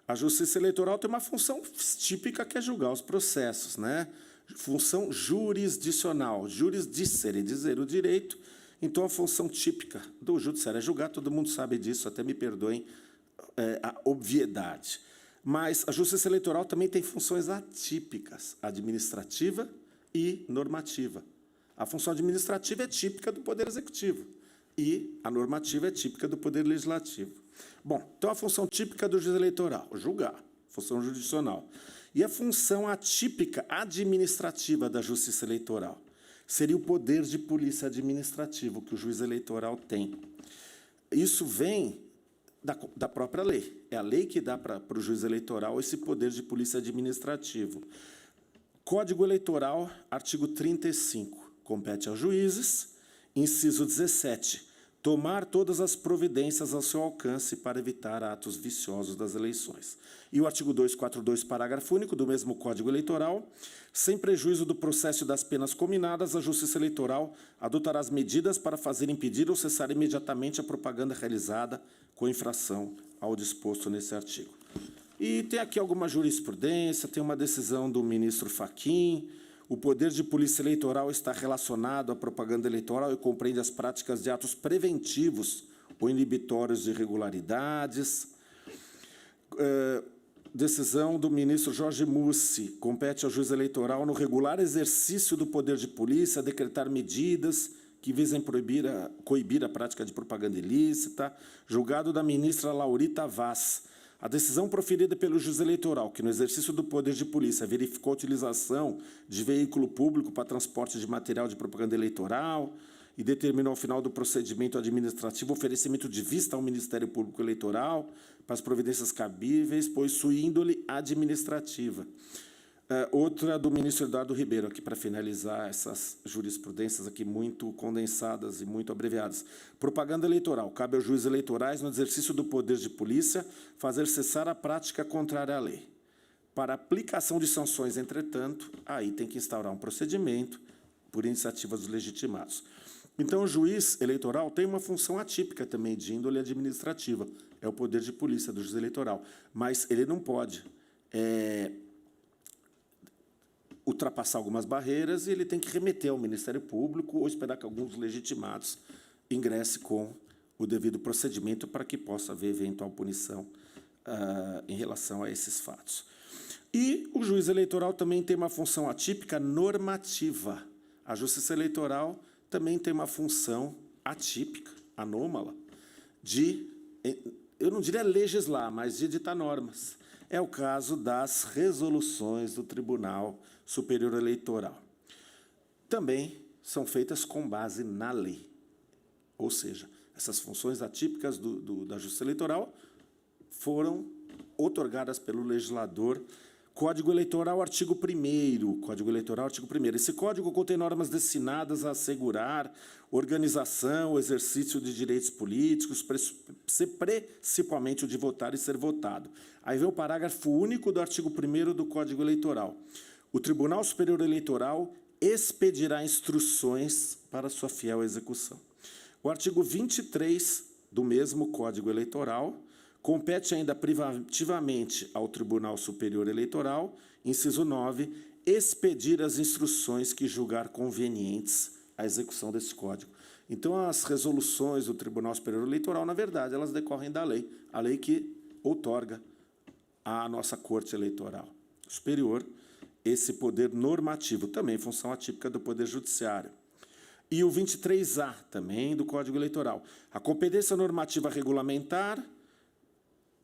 a justiça eleitoral tem uma função típica que é julgar os processos, né? Função jurisdicional, jurisdicere, dizer o direito. Então, a função típica do judiciário é julgar, todo mundo sabe disso, até me perdoem a obviedade. Mas a justiça eleitoral também tem funções atípicas, administrativa e normativa. A função administrativa é típica do Poder Executivo e a normativa é típica do Poder Legislativo. Bom, então a função típica do juiz eleitoral, julgar, função jurisdicional. E a função atípica administrativa da justiça eleitoral seria o poder de polícia administrativo que o juiz eleitoral tem. Isso vem da própria lei. É a lei que dá para o juiz eleitoral esse poder de polícia administrativo. Código Eleitoral, artigo 35, compete aos juízes. Inciso 17, tomar todas as providências ao seu alcance para evitar atos viciosos das eleições. E o artigo 242, parágrafo único do mesmo Código Eleitoral, sem prejuízo do processo e das penas cominadas, a Justiça Eleitoral adotará as medidas para fazer impedir ou cessar imediatamente a propaganda realizada com infração ao disposto nesse artigo. E tem aqui alguma jurisprudência, tem uma decisão do ministro Fachin. O poder de polícia eleitoral está relacionado à propaganda eleitoral e compreende as práticas de atos preventivos ou inibitórios de irregularidades. Decisão do ministro Jorge Mussi. Compete ao juiz eleitoral, no regular exercício do poder de polícia, decretar medidas que visem coibir a prática de propaganda ilícita. Julgado da ministra Laurita Vaz. A decisão proferida pelo juiz eleitoral, que no exercício do poder de polícia verificou a utilização de veículo público para transporte de material de propaganda eleitoral e determinou, ao final do procedimento administrativo, o oferecimento de vista ao Ministério Público Eleitoral para as providências cabíveis, pois sua índole administrativa. Outra do ministro Eduardo Ribeiro, aqui para finalizar essas jurisprudências aqui muito condensadas e muito abreviadas. Propaganda eleitoral. Cabe aos juízes eleitorais, no exercício do poder de polícia, fazer cessar a prática contrária à lei. Para aplicação de sanções, entretanto, aí tem que instaurar um procedimento por iniciativa dos legitimados. Então, o juiz eleitoral tem uma função atípica também de índole administrativa. É o poder de polícia do juiz eleitoral. Mas ele não pode ultrapassar algumas barreiras e ele tem que remeter ao Ministério Público ou esperar que alguns legitimados ingressem com o devido procedimento para que possa haver eventual punição em relação a esses fatos. E o juiz eleitoral também tem uma função atípica normativa. A Justiça Eleitoral também tem uma função atípica, anômala, de eu não diria legislar, mas de editar normas. É o caso das resoluções do Tribunal Superior Eleitoral. Também são feitas com base na lei. Ou seja, essas funções atípicas da Justiça Eleitoral foram outorgadas pelo legislador. Código Eleitoral, artigo 1º. Código Eleitoral, artigo 1º. Esse código contém normas destinadas a assegurar organização, exercício de direitos políticos, principalmente o de votar e ser votado. Aí vem o parágrafo único do artigo 1º do Código Eleitoral. O Tribunal Superior Eleitoral expedirá instruções para sua fiel execução. O artigo 23 do mesmo Código Eleitoral compete ainda privativamente ao Tribunal Superior Eleitoral, inciso 9, expedir as instruções que julgar convenientes à execução desse Código. Então, as resoluções do Tribunal Superior Eleitoral, na verdade, elas decorrem da lei, a lei que outorga à nossa Corte Eleitoral Superior esse poder normativo, também função atípica do Poder Judiciário. E o 23A, também do Código Eleitoral. A competência normativa regulamentar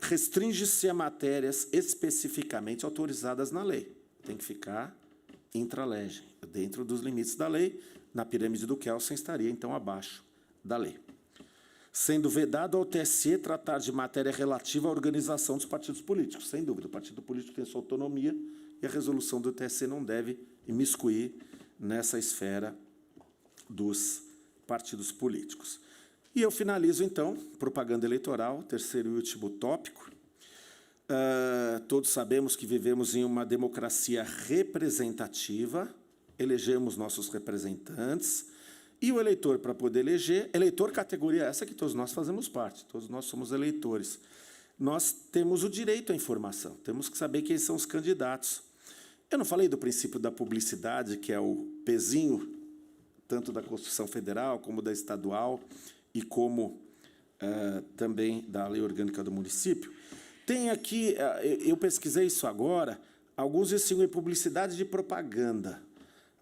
restringe-se a matérias especificamente autorizadas na lei. Tem que ficar intra-legem, dentro dos limites da lei. Na pirâmide do Kelsen estaria, então, abaixo da lei. Sendo vedado ao TSE tratar de matéria relativa à organização dos partidos políticos. Sem dúvida, o partido político tem sua autonomia e a resolução do TSE não deve imiscuir nessa esfera dos partidos políticos. E eu finalizo, então, propaganda eleitoral, terceiro e último tópico. Todos sabemos que vivemos em uma democracia representativa, elegemos nossos representantes, e o eleitor, para poder eleger, eleitor categoria essa que todos nós fazemos parte, todos nós somos eleitores. Nós temos o direito à informação, temos que saber quem são os candidatos. Eu não falei do princípio da publicidade, que é o pezinho, tanto da Constituição Federal como da estadual, e como também da Lei Orgânica do Município. Tem aqui, eu pesquisei isso agora, alguns distinguem publicidade de propaganda.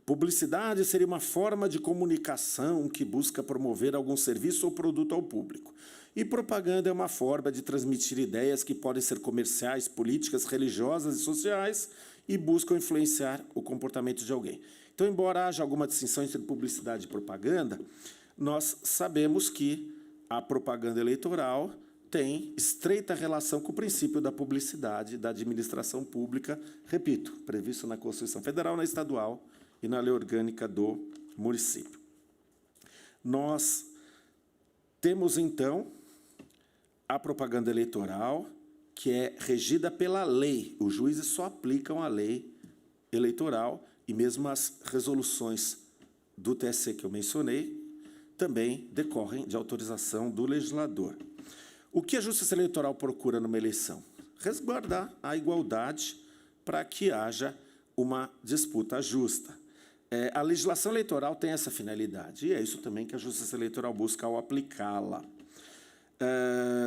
Publicidade seria uma forma de comunicação que busca promover algum serviço ou produto ao público. E propaganda é uma forma de transmitir ideias que podem ser comerciais, políticas, religiosas e sociais e buscam influenciar o comportamento de alguém. Então, embora haja alguma distinção entre publicidade e propaganda, nós sabemos que a propaganda eleitoral tem estreita relação com o princípio da publicidade da administração pública, repito, previsto na Constituição Federal, na estadual e na Lei Orgânica do Município. Nós temos, então, a propaganda eleitoral, que é regida pela lei. Os juízes só aplicam a lei eleitoral e mesmo as resoluções do TSE que eu mencionei também decorrem de autorização do legislador. O que a Justiça Eleitoral procura numa eleição? Resguardar a igualdade para que haja uma disputa justa. A legislação eleitoral tem essa finalidade, e é isso também que a Justiça Eleitoral busca ao aplicá-la.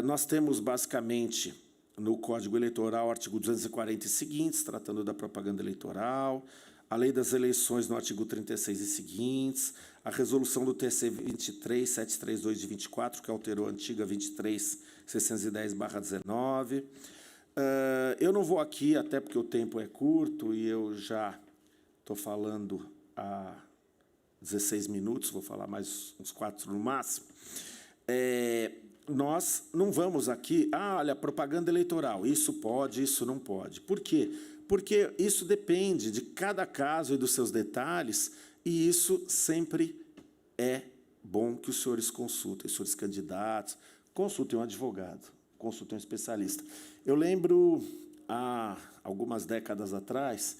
Nós temos, basicamente, no Código Eleitoral, artigo 240 e seguintes, tratando da propaganda eleitoral, a Lei das Eleições, no artigo 36 e seguintes, a resolução do TSE 23732 de 24, que alterou a antiga 23610/19. Eu não vou aqui, até porque o tempo é curto, e eu já estou falando há 16 minutos, vou falar mais uns 4 no máximo. Nós não vamos aqui, olha, propaganda eleitoral, isso pode, isso não pode. Por quê? Porque isso depende de cada caso e dos seus detalhes, e isso sempre é bom que os senhores consultem, os senhores candidatos, consultem um advogado, consultem um especialista. Eu lembro, há algumas décadas atrás,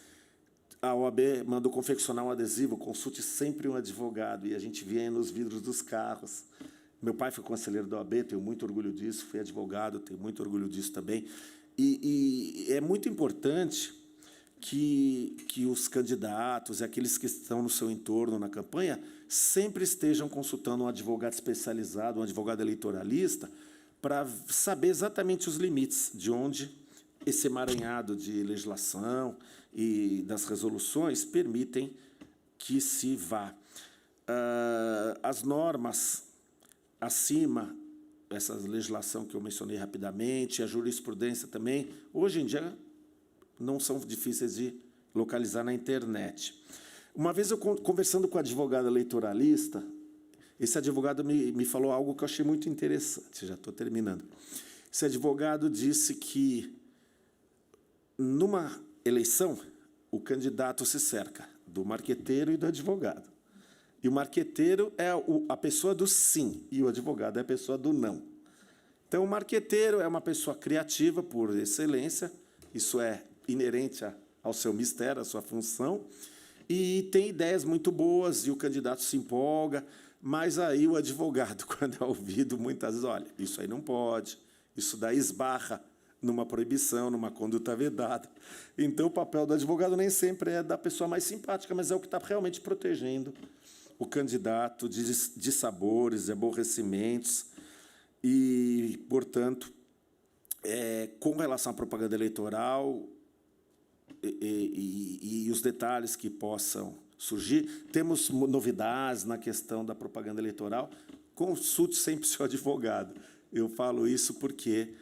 a OAB mandou confeccionar um adesivo, consulte sempre um advogado, e a gente via nos vidros dos carros. Meu pai foi conselheiro da OAB, tenho muito orgulho disso, fui advogado, tenho muito orgulho disso também. E é muito importante que os candidatos e aqueles que estão no seu entorno na campanha sempre estejam consultando um advogado especializado, um advogado eleitoralista, para saber exatamente os limites de onde esse emaranhado de legislação e das resoluções permitem que se vá. As normas acima essa legislação que eu mencionei rapidamente, a jurisprudência também, hoje em dia não são difíceis de localizar na internet. Uma vez eu conversando com o advogado eleitoralista, esse advogado me falou algo que eu achei muito interessante, já estou terminando. Esse advogado disse que, numa eleição, o candidato se cerca do marqueteiro e do advogado. E o marqueteiro é a pessoa do sim, e o advogado é a pessoa do não. Então, o marqueteiro é uma pessoa criativa, por excelência, isso é inerente ao seu mistério, à sua função, e tem ideias muito boas, e o candidato se empolga, mas aí o advogado, quando é ouvido, muitas vezes, olha, isso aí não pode, isso daí esbarra numa proibição, numa conduta vedada. Então, o papel do advogado nem sempre é da pessoa mais simpática, mas é o que está realmente protegendo o candidato de sabores, de aborrecimentos. E, portanto, com relação à propaganda eleitoral e os detalhes que possam surgir, temos novidades na questão da propaganda eleitoral. Consulte sempre o seu advogado. Eu falo isso porque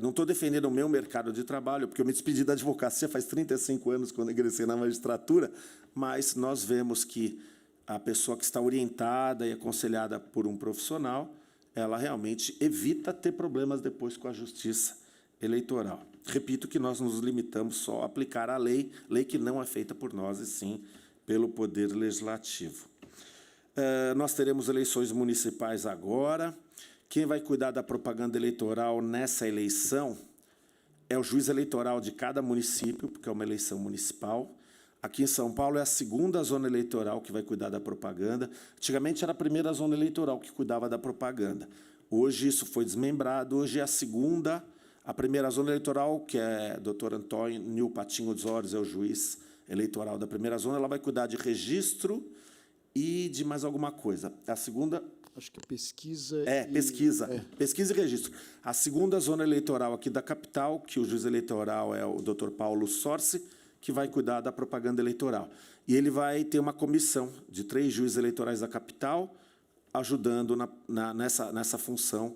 não estou defendendo o meu mercado de trabalho, porque eu me despedi da advocacia faz 35 anos, quando ingressei na magistratura, mas nós vemos que a pessoa que está orientada e aconselhada por um profissional, ela realmente evita ter problemas depois com a justiça eleitoral. Repito que nós nos limitamos só a aplicar a lei que não é feita por nós, e sim pelo Poder Legislativo. Nós teremos eleições municipais agora. Quem vai cuidar da propaganda eleitoral nessa eleição é o juiz eleitoral de cada município, porque é uma eleição municipal. Aqui em São Paulo é a segunda zona eleitoral que vai cuidar da propaganda. Antigamente era a primeira zona eleitoral que cuidava da propaganda. Hoje isso foi desmembrado, hoje é a segunda. A primeira zona eleitoral, que é o doutor Antônio Patinho dos Olhos, é o juiz eleitoral da primeira zona, ela vai cuidar de registro e de mais alguma coisa. A segunda... Acho que pesquisa... Pesquisa e registro. A segunda zona eleitoral aqui da capital, que o juiz eleitoral é o doutor Paulo Sorci, que vai cuidar da propaganda eleitoral. E ele vai ter uma comissão de 3 juízes eleitorais da capital, ajudando nessa função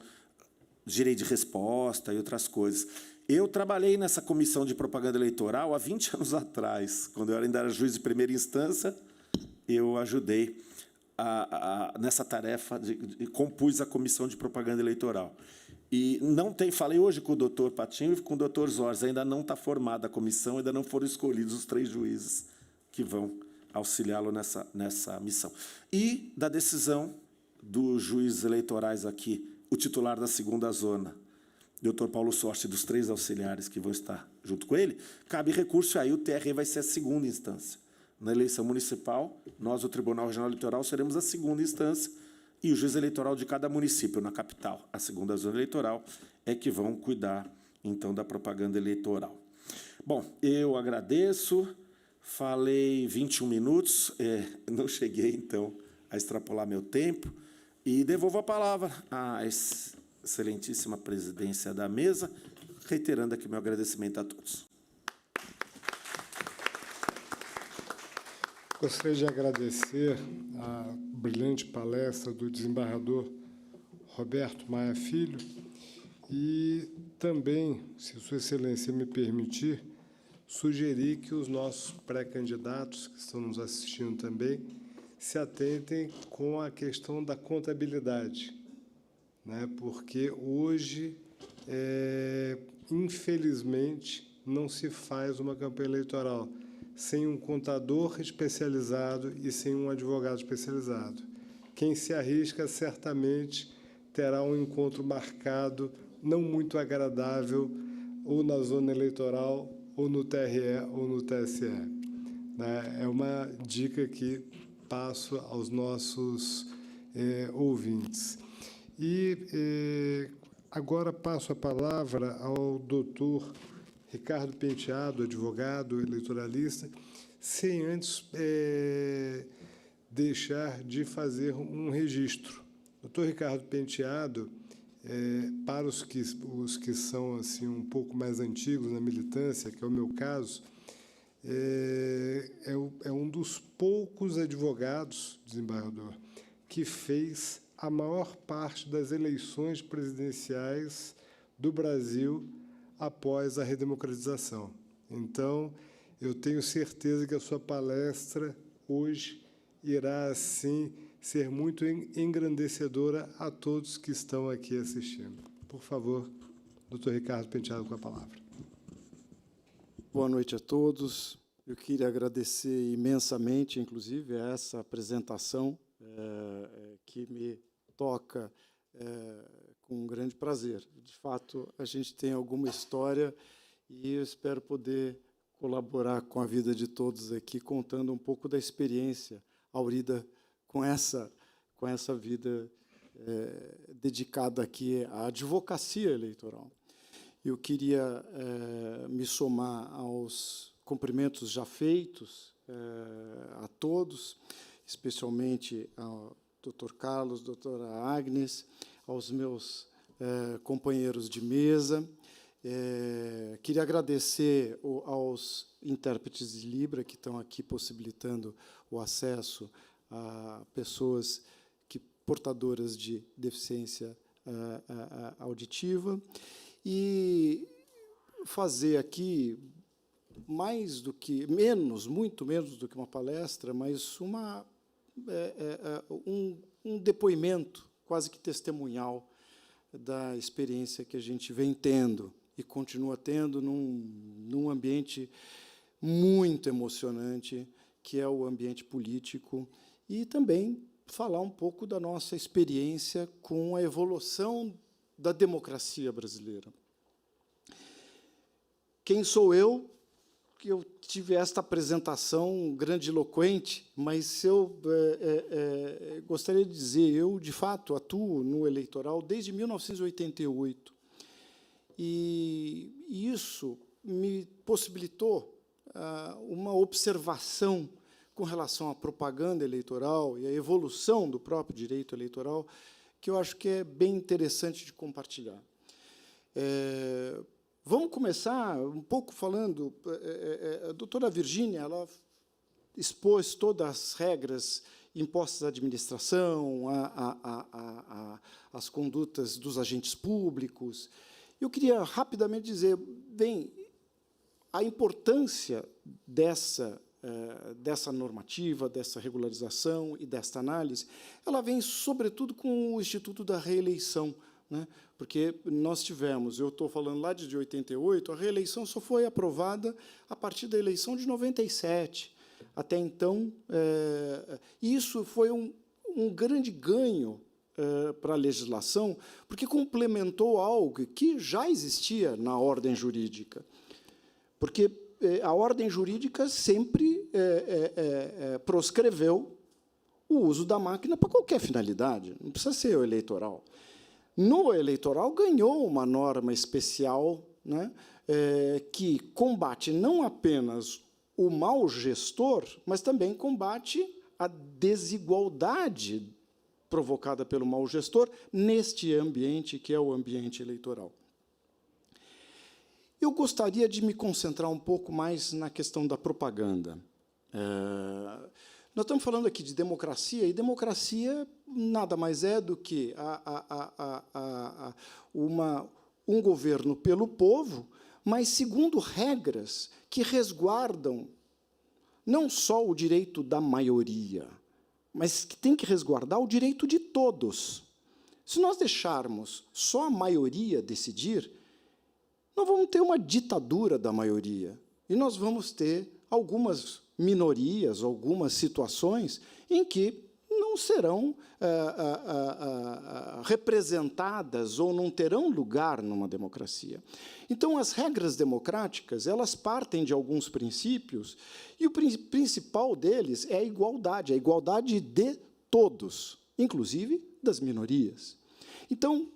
de direito de resposta e outras coisas. Eu trabalhei nessa comissão de propaganda eleitoral há 20 anos atrás, quando eu ainda era juiz de primeira instância, eu ajudei nessa tarefa, compus a comissão de propaganda eleitoral. E não tem, falei hoje com o doutor Patinho e com o doutor Zorzi, ainda não está formada a comissão, ainda não foram escolhidos os 3 juízes que vão auxiliá-lo nessa missão. E da decisão dos juízes eleitorais aqui, o titular da segunda zona, doutor Paulo Sorte, dos 3 auxiliares que vão estar junto com ele, cabe recurso, aí o TRE vai ser a segunda instância. Na eleição municipal, nós, o Tribunal Regional Eleitoral, seremos a segunda instância, e o juiz eleitoral de cada município, na capital, a segunda zona eleitoral, é que vão cuidar, então, da propaganda eleitoral. Bom, eu agradeço, falei 21 minutos, não cheguei, então, a extrapolar meu tempo, e devolvo a palavra à excelentíssima presidência da mesa, reiterando aqui meu agradecimento a todos. Gostaria de agradecer a brilhante palestra do desembargador Roberto Maia Filho e também, se Sua Excelência me permitir, sugerir que os nossos pré-candidatos, que estão nos assistindo também, se atentem com a questão da contabilidade, né? Porque hoje, infelizmente, não se faz uma campanha eleitoral sem um contador especializado e sem um advogado especializado. Quem se arrisca certamente terá um encontro marcado, não muito agradável, ou na zona eleitoral, ou no TRE, ou no TSE. É uma dica que passo aos nossos ouvintes. E agora passo a palavra ao doutor Ricardo Penteado, advogado eleitoralista, sem antes deixar de fazer um registro. Doutor Ricardo Penteado, para os que são assim, um pouco mais antigos na militância, que é o meu caso, é um dos poucos advogados, desembargador, que fez a maior parte das eleições presidenciais do Brasil após a redemocratização. Então, eu tenho certeza que a sua palestra hoje irá, assim, ser muito engrandecedora a todos que estão aqui assistindo. Por favor, doutor Ricardo Penteado, com a palavra. Boa noite a todos. Eu queria agradecer imensamente, inclusive, a essa apresentação que me toca com um grande prazer. De fato, a gente tem alguma história e eu espero poder colaborar com a vida de todos aqui, contando um pouco da experiência aurida com essa vida dedicada aqui à advocacia eleitoral. Eu queria me somar aos cumprimentos já feitos a todos, especialmente ao Dr. Carlos, doutora Agnes, aos meus companheiros de mesa. Queria agradecer aos intérpretes de Libra que estão aqui possibilitando o acesso a pessoas portadoras de deficiência auditiva, e fazer aqui muito menos do que uma palestra, mas um depoimento quase que testemunhal da experiência que a gente vem tendo e continua tendo num ambiente muito emocionante, que é o ambiente político, e também falar um pouco da nossa experiência com a evolução da democracia brasileira. Quem sou eu? Eu tive esta apresentação grandiloquente, mas eu gostaria de dizer, eu, de fato, atuo no eleitoral desde 1988, e isso me possibilitou uma observação com relação à propaganda eleitoral e à evolução do próprio direito eleitoral, que eu acho que é bem interessante de compartilhar. Vamos começar um pouco falando... A doutora Virgínia, ela expôs todas as regras impostas à administração, as condutas dos agentes públicos. Eu queria rapidamente dizer, bem, a importância dessa normativa, dessa regularização e desta análise, ela vem, sobretudo, com o Instituto da Reeleição, né? Porque nós tivemos, eu estou falando lá de 88, a reeleição só foi aprovada a partir da eleição de 97. Até então, isso foi um grande ganho para a legislação, porque complementou algo que já existia na ordem jurídica. Porque a ordem jurídica sempre proscreveu o uso da máquina para qualquer finalidade, não precisa ser o eleitoral. No eleitoral, ganhou uma norma especial, né, que combate não apenas o mau gestor, mas também combate a desigualdade provocada pelo mau gestor neste ambiente, que é o ambiente eleitoral. Eu gostaria de me concentrar um pouco mais na questão da propaganda. Nós estamos falando aqui de democracia, e democracia nada mais é do que um governo pelo povo, mas segundo regras que resguardam não só o direito da maioria, mas que tem que resguardar o direito de todos. Se nós deixarmos só a maioria decidir, nós vamos ter uma ditadura da maioria, e nós vamos ter algumas minorias, algumas situações em que não serão representadas ou não terão lugar numa democracia. Então, as regras democráticas, elas partem de alguns princípios, e o principal deles é a igualdade de todos, inclusive das minorias. Então,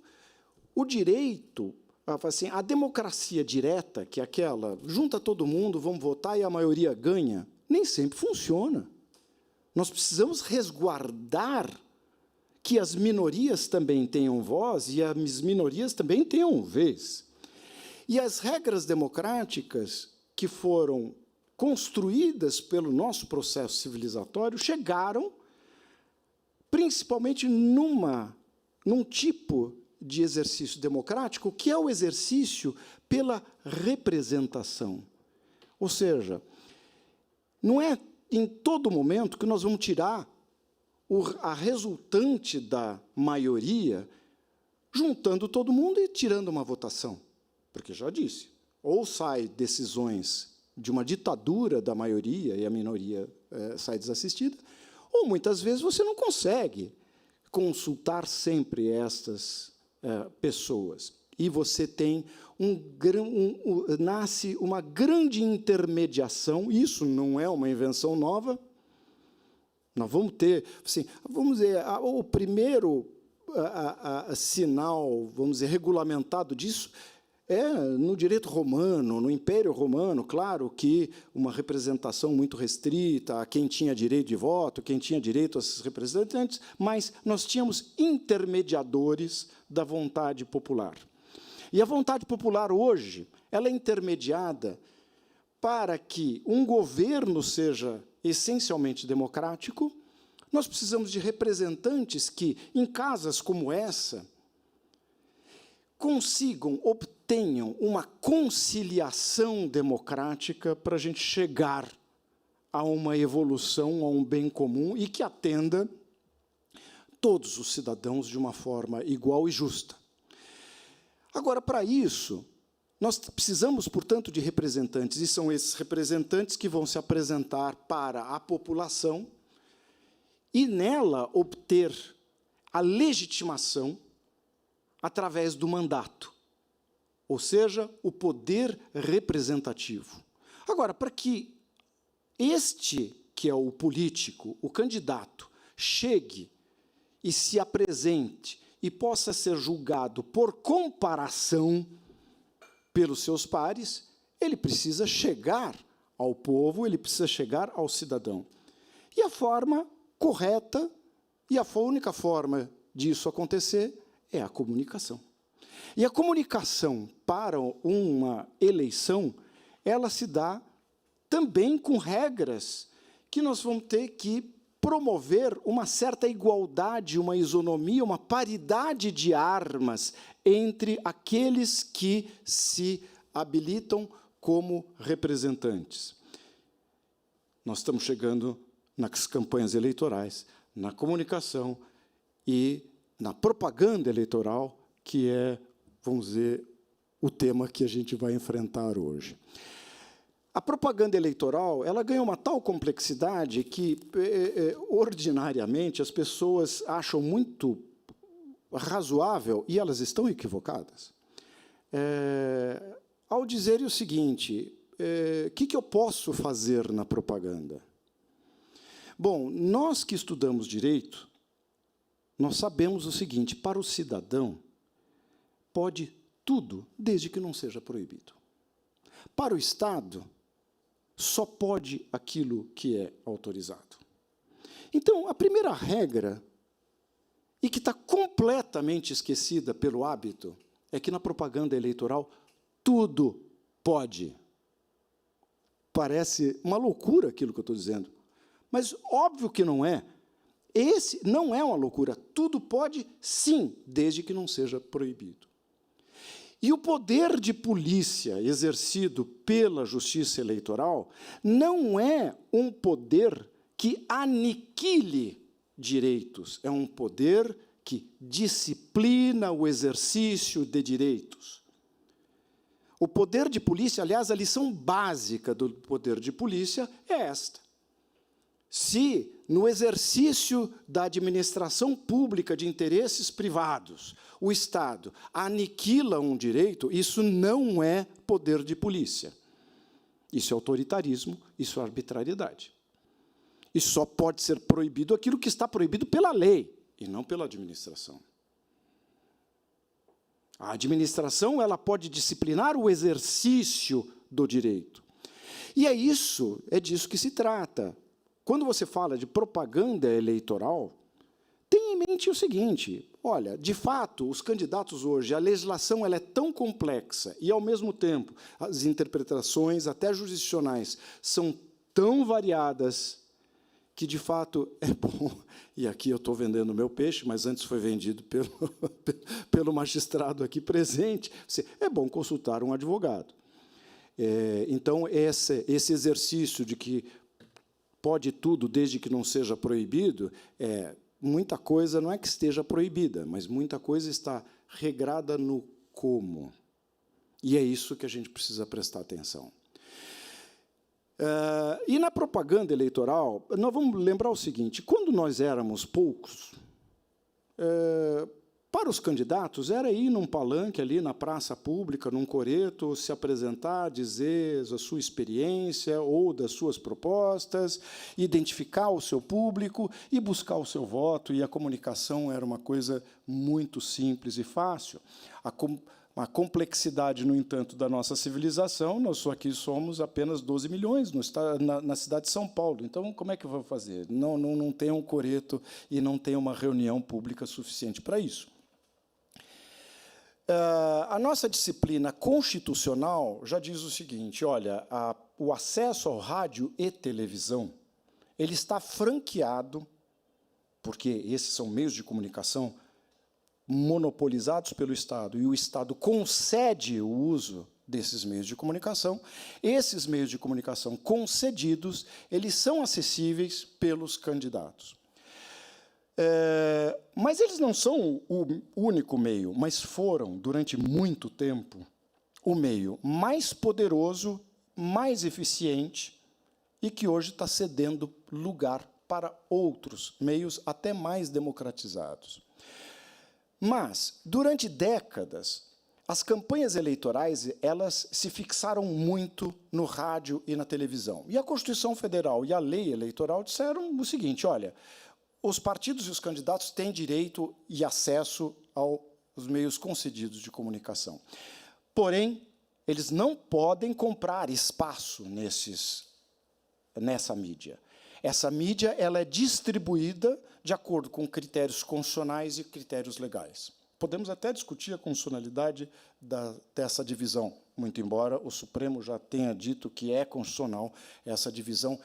o direito, assim, a democracia direta, que é aquela, junta todo mundo, vamos votar e a maioria ganha, nem sempre funciona. Nós precisamos resguardar que as minorias também tenham voz e as minorias também tenham vez. E as regras democráticas que foram construídas pelo nosso processo civilizatório chegaram principalmente num tipo de exercício democrático, que é o exercício pela representação. Ou seja, não é em todo momento que nós vamos tirar a resultante da maioria, juntando todo mundo e tirando uma votação. Porque já disse, ou sai decisões de uma ditadura da maioria e a minoria sai desassistida, ou, muitas vezes, você não consegue consultar sempre estas pessoas. E você tem nasce uma grande intermediação, isso não é uma invenção nova. Nós vamos ter, assim, vamos dizer, o primeiro sinal, vamos dizer, regulamentado disso é no direito romano, no Império Romano, claro que uma representação muito restrita a quem tinha direito de voto, quem tinha direito a esses representantes, mas nós tínhamos intermediadores da vontade popular. E a vontade popular, hoje, ela é intermediada para que um governo seja essencialmente democrático. Nós precisamos de representantes que, em casas como essa, obtenham uma conciliação democrática para a gente chegar a uma evolução, a um bem comum, e que atenda todos os cidadãos de uma forma igual e justa. Agora, para isso, nós precisamos, portanto, de representantes, e são esses representantes que vão se apresentar para a população e, nela, obter a legitimação através do mandato, ou seja, o poder representativo. Agora, para que este, que é o político, o candidato, chegue e se apresente e possa ser julgado por comparação pelos seus pares, ele precisa chegar ao povo, ele precisa chegar ao cidadão. E a forma correta, e a única forma disso acontecer, é a comunicação. E a comunicação para uma eleição, ela se dá também com regras que nós vamos ter que promover uma certa igualdade, uma isonomia, uma paridade de armas entre aqueles que se habilitam como representantes. Nós estamos chegando nas campanhas eleitorais, na comunicação e na propaganda eleitoral, que é, vamos dizer, o tema que a gente vai enfrentar hoje. A propaganda eleitoral, ela ganha uma tal complexidade que, ordinariamente, as pessoas acham muito razoável, e elas estão equivocadas, ao dizerem o seguinte: o que eu posso fazer na propaganda? Bom, nós que estudamos direito, nós sabemos o seguinte: para o cidadão, pode tudo, desde que não seja proibido. Para o Estado, só pode aquilo que é autorizado. Então, a primeira regra, e que está completamente esquecida pelo hábito, é que na propaganda eleitoral tudo pode. Parece uma loucura aquilo que eu estou dizendo, mas óbvio que não é. Esse não é uma loucura. Tudo pode, sim, desde que não seja proibido. E o poder de polícia exercido pela Justiça Eleitoral não é um poder que aniquile direitos, é um poder que disciplina o exercício de direitos. O poder de polícia, aliás, a lição básica do poder de polícia é esta: se, no exercício da administração pública de interesses privados, o Estado aniquila um direito, isso não é poder de polícia. Isso é autoritarismo, isso é arbitrariedade. E só pode ser proibido aquilo que está proibido pela lei, e não pela administração. A administração, ela pode disciplinar o exercício do direito. E é disso que se trata. Quando você fala de propaganda eleitoral, tenha em mente o seguinte: olha, de fato, os candidatos hoje, a legislação ela é tão complexa e, ao mesmo tempo, as interpretações, até jurisdicionais, são tão variadas que, de fato, é bom, e aqui eu estou vendendo o meu peixe, mas antes foi vendido pelo magistrado aqui presente, é bom consultar um advogado. Então, esse exercício de que pode tudo desde que não seja proibido, muita coisa não é que esteja proibida, mas muita coisa está regrada no como. E é isso que a gente precisa prestar atenção. E na propaganda eleitoral, nós vamos lembrar o seguinte, quando nós éramos poucos, para os candidatos, era ir num palanque ali na praça pública, num coreto, se apresentar, dizer a sua experiência ou das suas propostas, identificar o seu público e buscar o seu voto, e a comunicação era uma coisa muito simples e fácil. A complexidade, no entanto, da nossa civilização, nós aqui somos apenas 12 milhões na cidade de São Paulo. Então, como é que eu vou fazer? Não tem um coreto e não tem uma reunião pública suficiente para isso. A nossa disciplina constitucional já diz o seguinte, olha, o acesso ao rádio e televisão, ele está franqueado, porque esses são meios de comunicação monopolizados pelo Estado, e o Estado concede o uso desses meios de comunicação. Esses meios de comunicação concedidos, eles são acessíveis pelos candidatos. Mas eles não são o único meio, mas foram, durante muito tempo, o meio mais poderoso, mais eficiente, e que hoje está cedendo lugar para outros meios até mais democratizados. Mas, durante décadas, as campanhas eleitorais elas se fixaram muito no rádio e na televisão. E a Constituição Federal e a lei eleitoral disseram o seguinte, olha, os partidos e os candidatos têm direito e acesso aos meios concedidos de comunicação. Porém, eles não podem comprar espaço nessa mídia. Essa mídia ela é distribuída de acordo com critérios constitucionais e critérios legais. Podemos até discutir a constitucionalidade dessa divisão, muito embora o Supremo já tenha dito que é constitucional essa divisão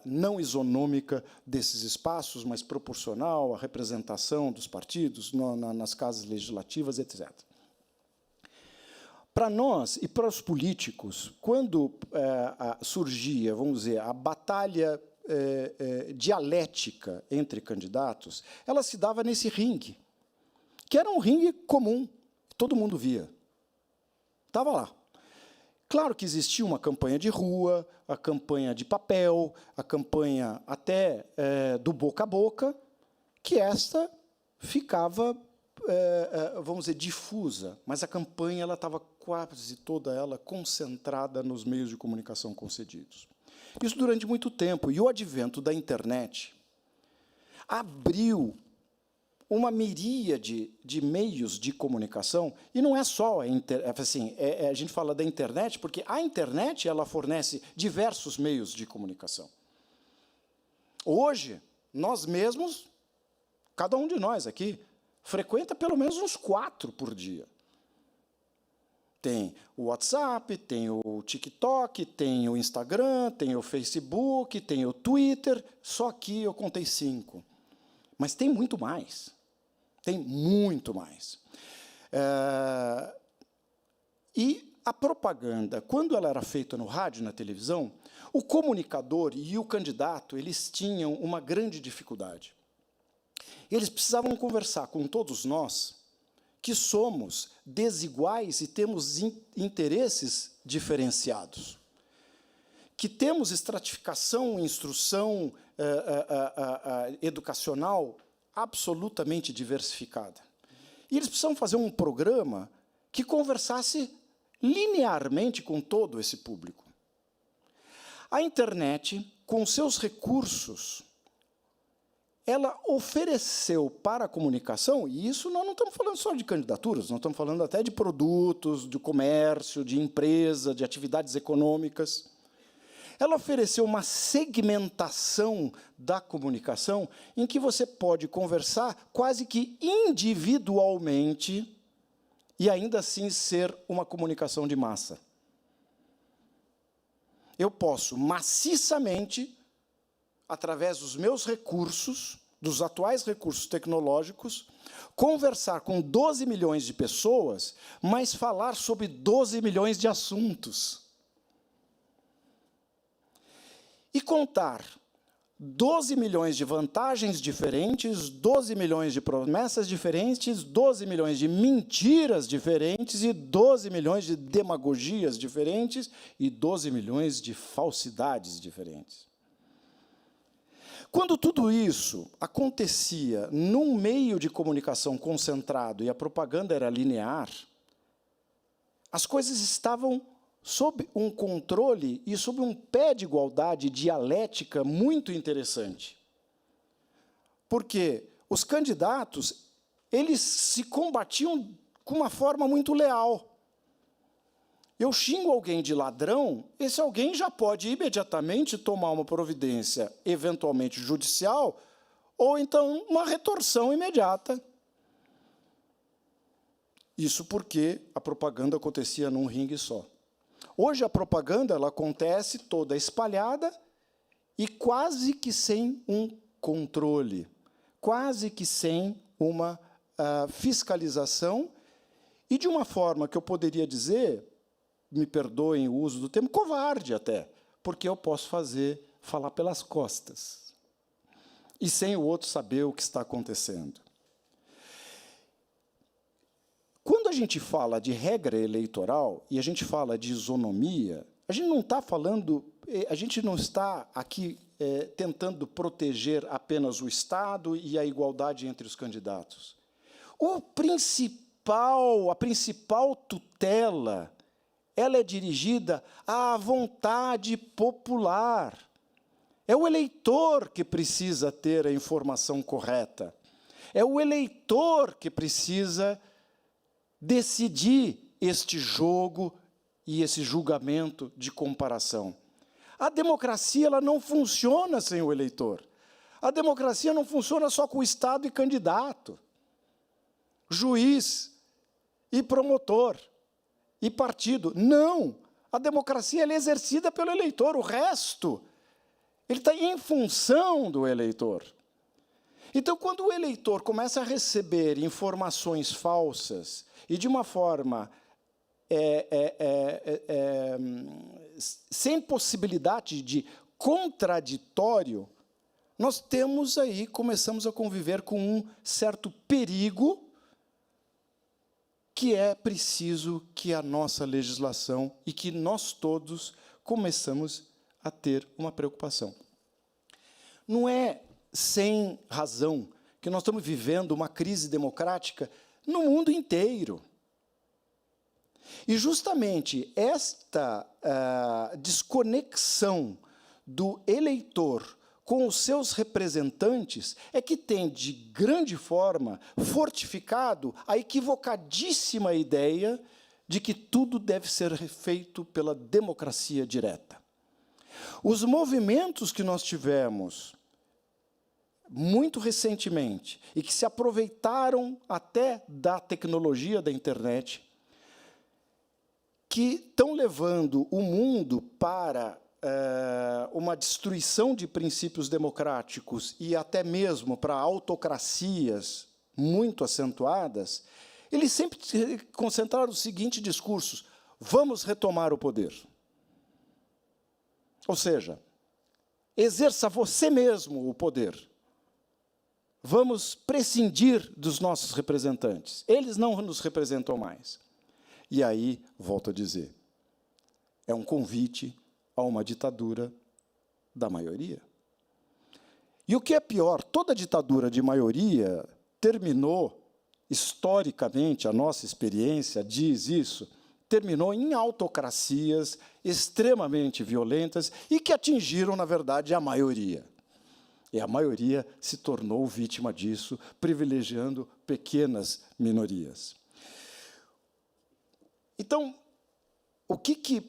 não isonômica desses espaços, mas proporcional à representação dos partidos nas casas legislativas, etc. Para nós e para os políticos, quando surgia, vamos dizer, a batalha dialética entre candidatos, ela se dava nesse ringue, que era um ringue comum, todo mundo via. Estava lá. Claro que existia uma campanha de rua, a campanha de papel, a campanha até do boca a boca, que esta ficava, vamos dizer, difusa, mas a campanha ela estava quase toda ela concentrada nos meios de comunicação concedidos. Isso durante muito tempo. E o advento da internet abriu uma miríade de meios de comunicação, e não é só a gente fala da internet, porque a internet ela fornece diversos meios de comunicação. Hoje, nós mesmos, cada um de nós aqui, frequenta pelo menos uns 4 por dia. Tem o WhatsApp, tem o TikTok, tem o Instagram, tem o Facebook, tem o Twitter, só aqui eu contei 5. Mas tem muito mais. Tem muito mais. E a propaganda, quando ela era feita no rádio e na televisão, o comunicador e o candidato eles tinham uma grande dificuldade. Eles precisavam conversar com todos nós, que somos desiguais e temos interesses diferenciados, que temos estratificação, instrução educacional absolutamente diversificada. E eles precisavam fazer um programa que conversasse linearmente com todo esse público. A internet, com seus recursos, ela ofereceu para a comunicação, e isso nós não estamos falando só de candidaturas, nós estamos falando até de produtos, de comércio, de empresa, de atividades econômicas. Ela ofereceu uma segmentação da comunicação em que você pode conversar quase que individualmente e ainda assim ser uma comunicação de massa. Eu posso maciçamente através dos meus recursos, dos atuais recursos tecnológicos, conversar com 12 milhões de pessoas, mas falar sobre 12 milhões de assuntos. E contar 12 milhões de vantagens diferentes, 12 milhões de promessas diferentes, 12 milhões de mentiras diferentes e 12 milhões de demagogias diferentes e 12 milhões de falsidades diferentes. Quando tudo isso acontecia num meio de comunicação concentrado e a propaganda era linear, as coisas estavam sob um controle e sob um pé de igualdade dialética muito interessante. Porque os candidatos, eles se combatiam com uma forma muito leal. Eu xingo alguém de ladrão, esse alguém já pode imediatamente tomar uma providência, eventualmente judicial, ou então uma retorção imediata. Isso porque a propaganda acontecia num ringue só. Hoje a propaganda ela acontece toda espalhada e quase que sem um controle, quase que sem uma fiscalização e de uma forma que eu poderia dizer, me perdoem o uso do termo, covarde até, porque eu posso falar pelas costas e sem o outro saber o que está acontecendo. Quando a gente fala de regra eleitoral e a gente fala de isonomia, a gente não está aqui tentando proteger apenas o Estado e a igualdade entre os candidatos. A principal tutela, ela é dirigida à vontade popular. É o eleitor que precisa ter a informação correta. É o eleitor que precisa decidir este jogo e esse julgamento de comparação. A democracia ela não funciona sem o eleitor. A democracia não funciona só com o Estado e candidato, juiz e promotor e partido. Não! A democracia ela é exercida pelo eleitor, o resto ele está em função do eleitor. Então, quando o eleitor começa a receber informações falsas e de uma forma sem possibilidade de contraditório, nós começamos a conviver com um certo perigo que é preciso que a nossa legislação e que nós todos começamos a ter uma preocupação. Não é sem razão que nós estamos vivendo uma crise democrática no mundo inteiro. E justamente esta desconexão do eleitor com os seus representantes é que tem, de grande forma, fortificado a equivocadíssima ideia de que tudo deve ser feito pela democracia direta. Os movimentos que nós tivemos muito recentemente, e que se aproveitaram até da tecnologia da internet, que estão levando o mundo para uma destruição de princípios democráticos e até mesmo para autocracias muito acentuadas, eles sempre concentraram o seguinte discurso: vamos retomar o poder. Ou seja, exerça você mesmo o poder. Vamos prescindir dos nossos representantes. Eles não nos representam mais. E aí, volto a dizer, é um convite a uma ditadura da maioria. E o que é pior, toda ditadura de maioria terminou, historicamente, a nossa experiência diz isso, terminou em autocracias extremamente violentas e que atingiram, na verdade, a maioria. E a maioria se tornou vítima disso, privilegiando pequenas minorias. Então, o que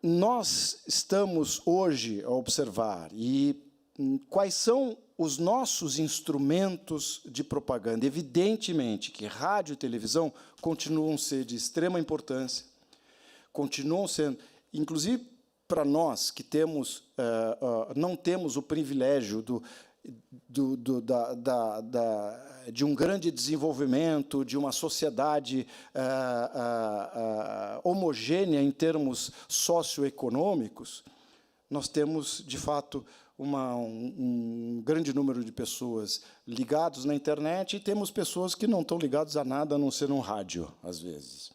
nós estamos hoje a observar e quais são os nossos instrumentos de propaganda? Evidentemente que rádio e televisão continuam a ser de extrema importância, continuam sendo, inclusive, para nós que temos, não temos o privilégio de um grande desenvolvimento, de uma sociedade homogênea em termos socioeconômicos, nós temos, de fato, um grande número de pessoas ligadas na internet e temos pessoas que não estão ligadas a nada, a não ser um rádio, às vezes.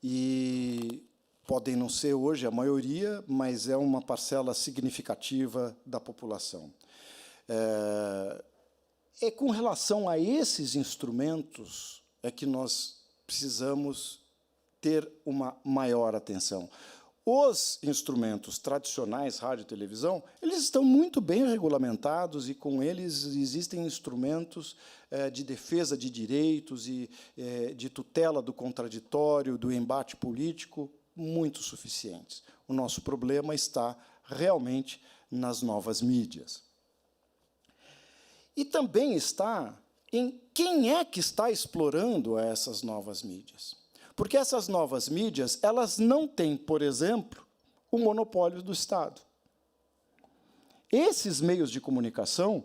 E podem não ser hoje a maioria, mas é uma parcela significativa da população. É com relação a esses instrumentos é que nós precisamos ter uma maior atenção. Os instrumentos tradicionais, rádio e televisão, eles estão muito bem regulamentados e, com eles, existem instrumentos de defesa de direitos e de tutela do contraditório, do embate político, muito suficientes. O nosso problema está realmente nas novas mídias. E também está em quem é que está explorando essas novas mídias. Porque essas novas mídias, elas não têm, por exemplo, o monopólio do Estado. Esses meios de comunicação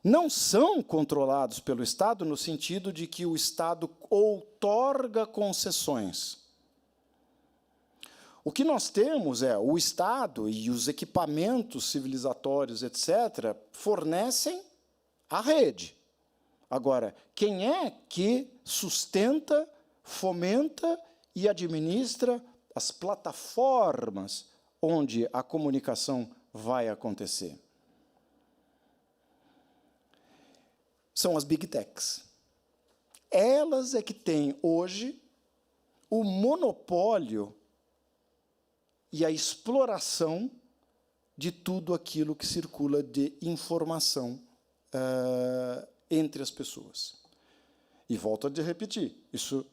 não são controlados pelo Estado no sentido de que o Estado outorga concessões. O que nós temos é o Estado e os equipamentos civilizatórios, etc., fornecem a rede. Agora, quem é que sustenta, fomenta e administra as plataformas onde a comunicação vai acontecer? São as Big Techs. Elas é que têm, hoje, o monopólio e a exploração de tudo aquilo que circula de informação entre as pessoas. E volto a repetir, isso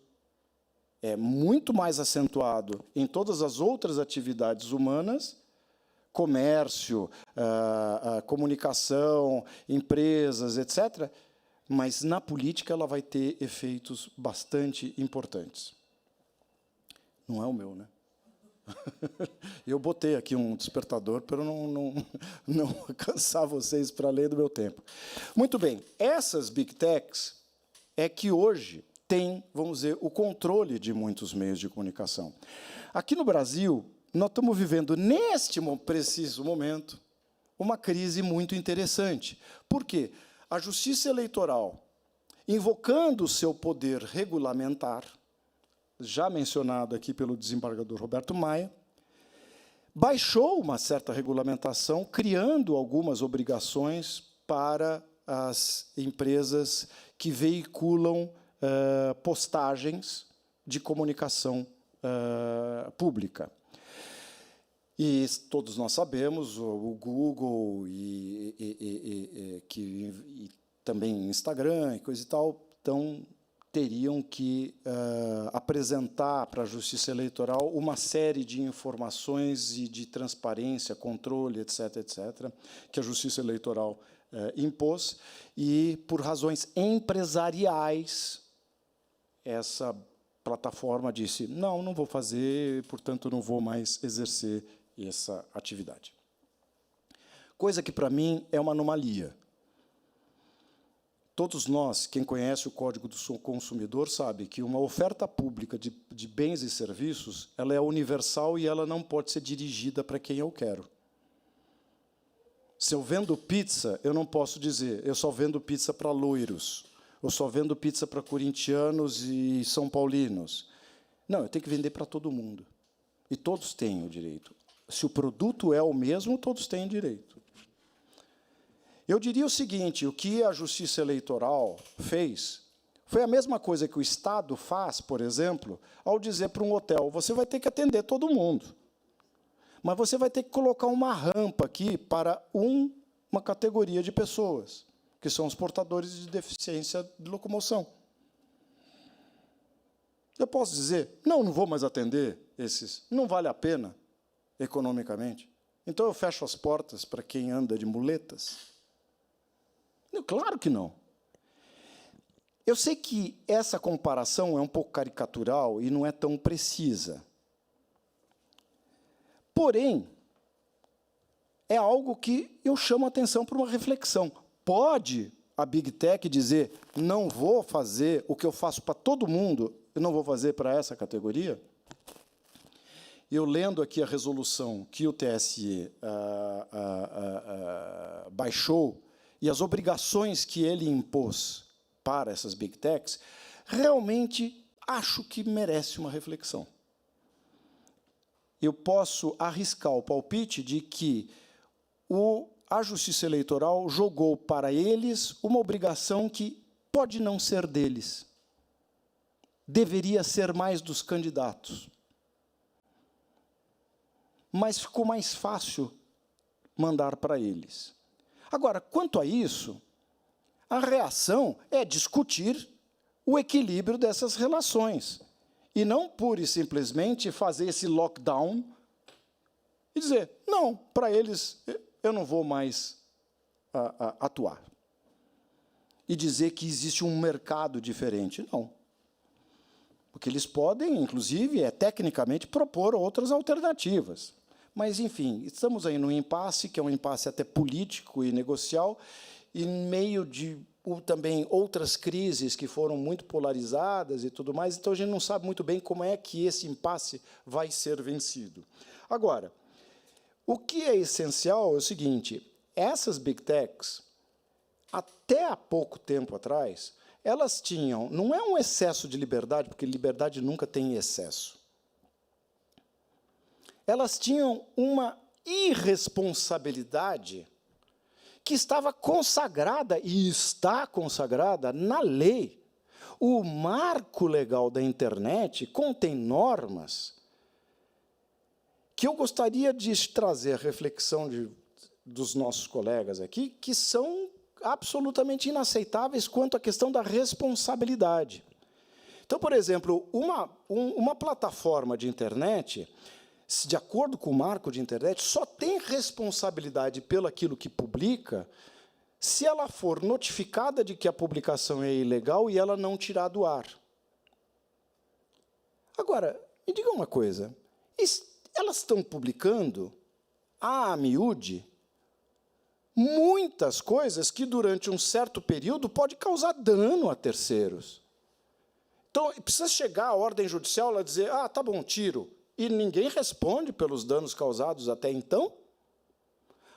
é muito mais acentuado em todas as outras atividades humanas, comércio, comunicação, empresas, etc., mas, na política, ela vai ter efeitos bastante importantes. Não é o meu, né? Eu botei aqui um despertador para não cansar vocês para além do meu tempo. Muito bem, essas Big Techs é que hoje têm, vamos dizer, o controle de muitos meios de comunicação. Aqui no Brasil, nós estamos vivendo, neste preciso momento, uma crise muito interessante. Por quê? A Justiça Eleitoral, invocando o seu poder regulamentar, já mencionado aqui pelo desembargador Roberto Maia, baixou uma certa regulamentação, criando algumas obrigações para as empresas que veiculam postagens de comunicação pública. E todos nós sabemos, o Google e também Instagram e coisa e tal, teriam que apresentar para a Justiça Eleitoral uma série de informações e de transparência, controle, etc., etc., que a Justiça Eleitoral impôs, e, por razões empresariais, essa plataforma disse, não vou fazer, portanto, não vou mais exercer essa atividade. Coisa que, para mim, é uma anomalia. Todos nós, quem conhece o Código do Consumidor, sabe que uma oferta pública de bens e serviços, ela é universal e ela não pode ser dirigida para quem eu quero. Se eu vendo pizza, eu não posso dizer, eu só vendo pizza para loiros, eu só vendo pizza para corintianos e são paulinos. Não, eu tenho que vender para todo mundo. E todos têm o direito. Se o produto é o mesmo, todos têm direito. Eu diria o seguinte, o que a Justiça Eleitoral fez foi a mesma coisa que o Estado faz, por exemplo, ao dizer para um hotel, você vai ter que atender todo mundo, mas você vai ter que colocar uma rampa aqui para uma categoria de pessoas, que são os portadores de deficiência de locomoção. Eu posso dizer, não vou mais atender esses, não vale a pena economicamente, então eu fecho as portas para quem anda de muletas? Claro que não. Eu sei que essa comparação é um pouco caricatural e não é tão precisa. Porém, é algo que eu chamo a atenção para uma reflexão. Pode a Big Tech dizer, não vou fazer o que eu faço para todo mundo, eu não vou fazer para essa categoria? Eu lendo aqui a resolução que o TSE baixou e as obrigações que ele impôs para essas Big Techs, realmente acho que merece uma reflexão. Eu posso arriscar o palpite de que a Justiça Eleitoral jogou para eles uma obrigação que pode não ser deles. Deveria ser mais dos candidatos. Mas ficou mais fácil mandar para eles. Agora, quanto a isso, a reação é discutir o equilíbrio dessas relações, e não pura e simplesmente fazer esse lockdown e dizer, não, para eles eu não vou mais atuar. E dizer que existe um mercado diferente. Não. Porque eles podem, inclusive, tecnicamente, propor outras alternativas. Mas, enfim, estamos aí num impasse, que é um impasse até político e negocial, e em meio de também outras crises que foram muito polarizadas e tudo mais, então a gente não sabe muito bem como é que esse impasse vai ser vencido. Agora, o que é essencial é o seguinte, essas Big Techs, até há pouco tempo atrás, elas tinham, não é um excesso de liberdade, porque liberdade nunca tem excesso. Elas tinham uma irresponsabilidade que estava consagrada, e está consagrada, na lei. O marco legal da internet contém normas que eu gostaria de trazer a reflexão dos nossos colegas aqui, que são absolutamente inaceitáveis quanto à questão da responsabilidade. Então, por exemplo, uma plataforma de internet, de acordo com o marco de internet, só tem responsabilidade pelo aquilo que publica se ela for notificada de que a publicação é ilegal e ela não tirar do ar. Agora, me diga uma coisa, elas estão publicando, a miúde, muitas coisas que, durante um certo período, pode causar dano a terceiros. Então, precisa chegar a ordem judicial e dizer, tá bom, tiro, e ninguém responde pelos danos causados até então?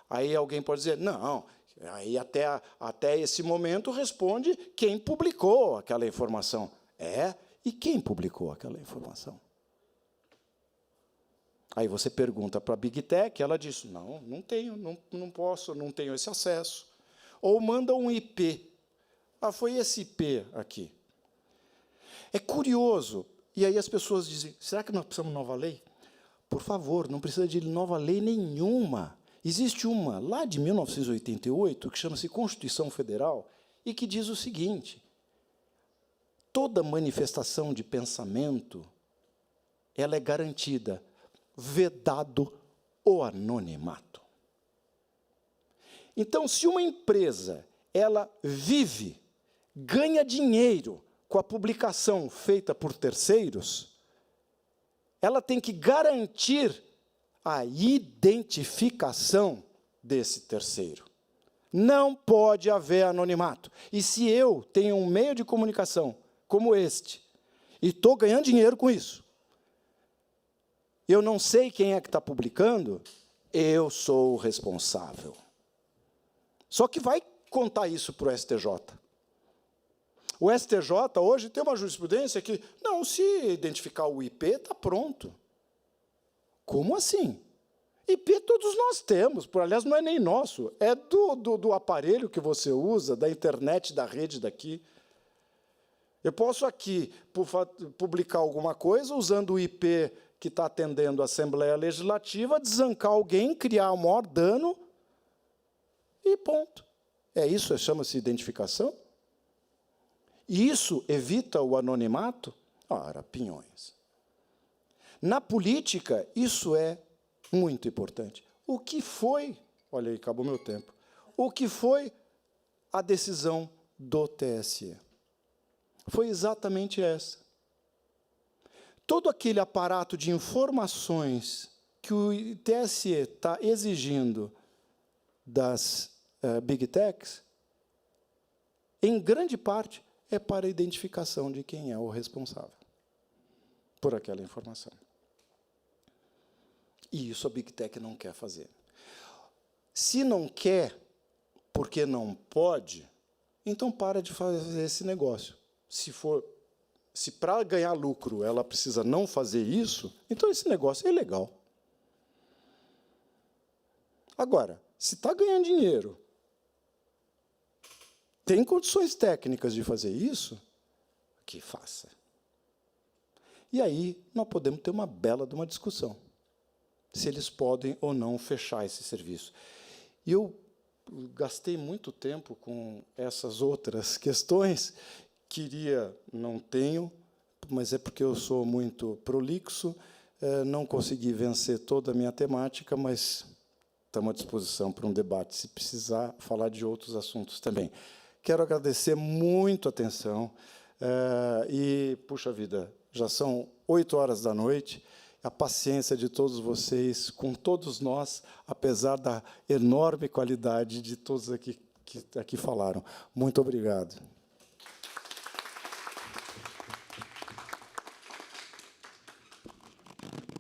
Aí alguém pode dizer, não, aí até esse momento responde quem publicou aquela informação. E quem publicou aquela informação? Aí você pergunta para a Big Tech, ela diz, não tenho, não posso, não tenho esse acesso. Ou manda um IP. Foi esse IP aqui. É curioso. E aí as pessoas dizem, será que nós precisamos de nova lei? Por favor, não precisa de nova lei nenhuma. Existe uma, lá de 1988, que chama-se Constituição Federal, e que diz o seguinte, toda manifestação de pensamento, ela é garantida, vedado o anonimato. Então, se uma empresa ela vive, ganha dinheiro com a publicação feita por terceiros, ela tem que garantir a identificação desse terceiro. Não pode haver anonimato. E se eu tenho um meio de comunicação como este, e estou ganhando dinheiro com isso, eu não sei quem é que está publicando, eu sou o responsável. Só que vai contar isso para o STJ. O STJ hoje tem uma jurisprudência que, não, se identificar o IP, está pronto. Como assim? IP todos nós temos, aliás, não é nem nosso, é do aparelho que você usa, da internet, da rede daqui. Eu posso aqui publicar alguma coisa usando o IP que está atendendo a Assembleia Legislativa, desancar alguém, criar o maior dano e ponto. É isso, chama-se identificação? E isso evita o anonimato? Ora, pinhões. Na política, isso é muito importante. O que foi, olha aí, acabou meu tempo, o que foi a decisão do TSE? Foi exatamente essa. Todo aquele aparato de informações que o TSE está exigindo das Big Techs, em grande parte, é para a identificação de quem é o responsável por aquela informação. E isso a Big Tech não quer fazer. Se não quer, porque não pode, então para de fazer esse negócio. Se para ganhar lucro ela precisa não fazer isso, então esse negócio é ilegal. Agora, se está ganhando dinheiro, tem condições técnicas de fazer isso, que faça. E aí nós podemos ter uma bela de uma discussão, se eles podem ou não fechar esse serviço. E eu gastei muito tempo com essas outras questões, não tenho, mas é porque eu sou muito prolixo, não consegui vencer toda a minha temática, mas estamos à disposição para um debate, se precisar falar de outros assuntos também. Quero agradecer muito a atenção, e, puxa vida, já são 20h, a paciência de todos vocês, com todos nós, apesar da enorme qualidade de todos aqui que aqui falaram. Muito obrigado.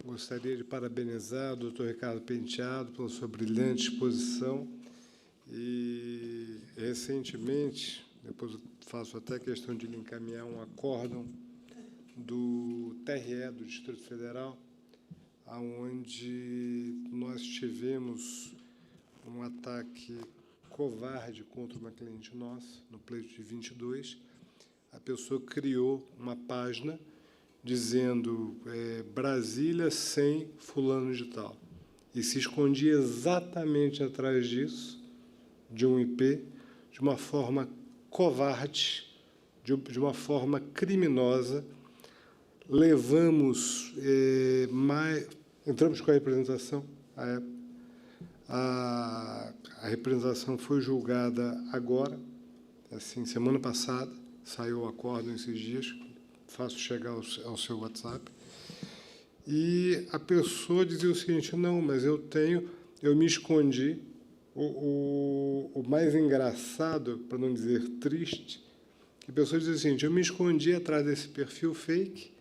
Gostaria de parabenizar o doutor Ricardo Penteado pela sua brilhante exposição. E, recentemente, depois eu faço até questão de lhe encaminhar um acórdão do TRE, do Distrito Federal, onde nós tivemos um ataque covarde contra uma cliente nossa, no pleito de 22. A pessoa criou uma página dizendo Brasília sem fulano de tal, e se escondia exatamente atrás disso, de um IP, de uma forma covarde, de uma forma criminosa. Levamos entramos com a representação. A representação foi julgada agora, assim, semana passada, saiu o acórdão esses dias, faço chegar ao seu WhatsApp. E a pessoa dizia o seguinte: não, mas eu me escondi. O mais engraçado, para não dizer triste, que a pessoa dizia o seguinte: eu me escondi atrás desse perfil fake,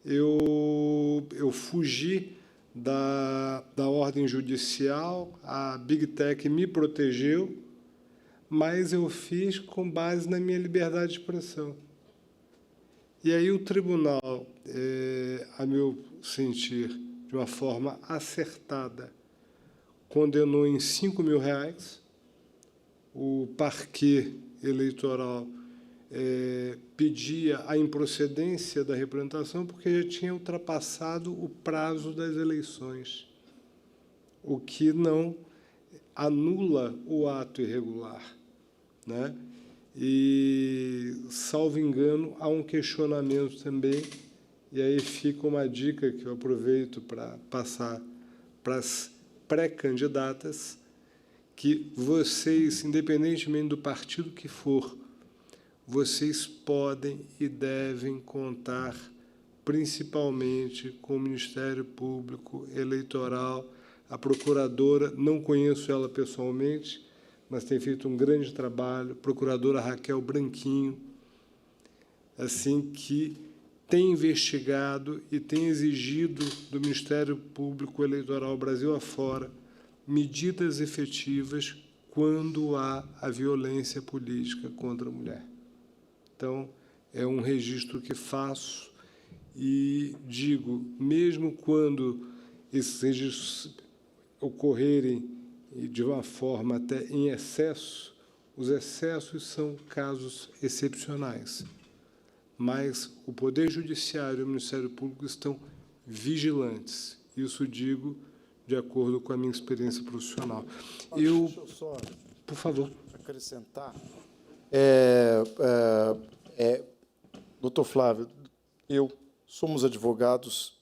eu fugi da ordem judicial, a Big Tech me protegeu, mas eu fiz com base na minha liberdade de expressão. E aí o tribunal, a meu sentir, de uma forma acertada, condenou em R$5.000. O parquê eleitoral pedia a improcedência da representação porque já tinha ultrapassado o prazo das eleições, o que não anula o ato irregular, né? E, salvo engano, há um questionamento também, e aí fica uma dica que eu aproveito para passar para as pré-candidatas, que vocês, independentemente do partido que for, vocês podem e devem contar principalmente com o Ministério Público Eleitoral. A procuradora, não conheço ela pessoalmente, mas tem feito um grande trabalho, procuradora Raquel Branquinho, assim, que tem investigado e tem exigido do Ministério Público Eleitoral Brasil afora medidas efetivas quando há a violência política contra a mulher. Então, é um registro que faço e digo, mesmo quando esses registros ocorrerem de uma forma até em excesso, os excessos são casos excepcionais. Mas o Poder Judiciário e o Ministério Público estão vigilantes. Isso digo de acordo com a minha experiência profissional. Deixa eu só, por favor, acrescentar. Doutor Flávio, somos advogados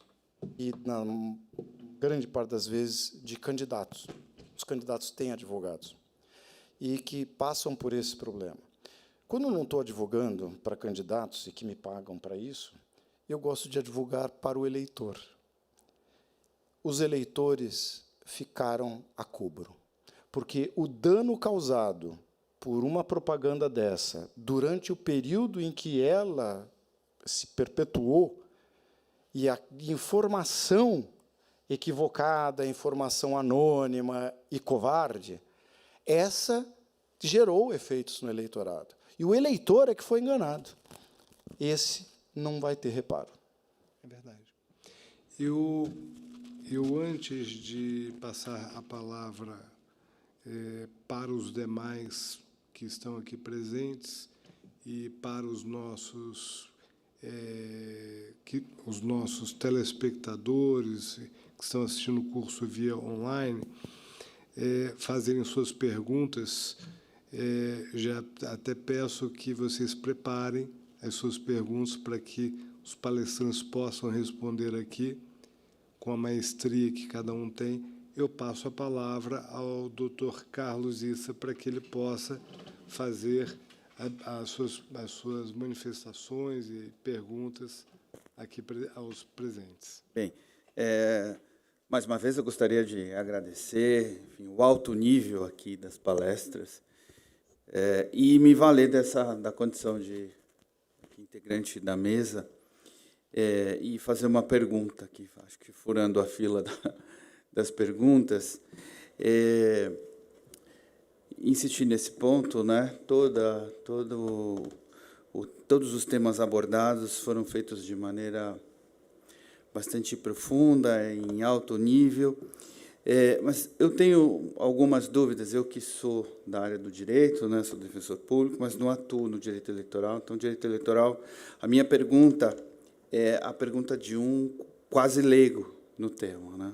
e, na grande parte das vezes, de candidatos. Os candidatos têm advogados e que passam por esse problema. Quando eu não estou advogando para candidatos e que me pagam para isso, eu gosto de advogar para o eleitor. os eleitores ficaram a cobro, porque o dano causado por uma propaganda dessa, durante o período em que ela se perpetuou, e a informação equivocada, informação anônima e covarde, essa gerou efeitos no eleitorado. E o eleitor é que foi enganado. Esse não vai ter reparo. É verdade. Eu antes de passar a palavra para os demais que estão aqui presentes e para os nossos telespectadores que estão assistindo o curso via online, fazerem suas perguntas, já até peço que vocês preparem as suas perguntas para que os palestrantes possam responder aqui com a maestria que cada um tem. Eu passo a palavra ao Dr. Carlos Issa para que ele possa fazer as suas manifestações e perguntas aqui aos presentes. Bem, mais uma vez eu gostaria de agradecer, enfim, o alto nível aqui das palestras e me valer da condição de integrante da mesa e fazer uma pergunta aqui, acho que furando a fila das perguntas, insistir nesse ponto, né? Todos os temas abordados foram feitos de maneira bastante profunda, em alto nível, mas eu tenho algumas dúvidas. Eu que sou da área do direito, né? Sou defensor público, mas não atuo no direito eleitoral. Então, direito eleitoral, a minha pergunta é a pergunta de um quase leigo no tema, né?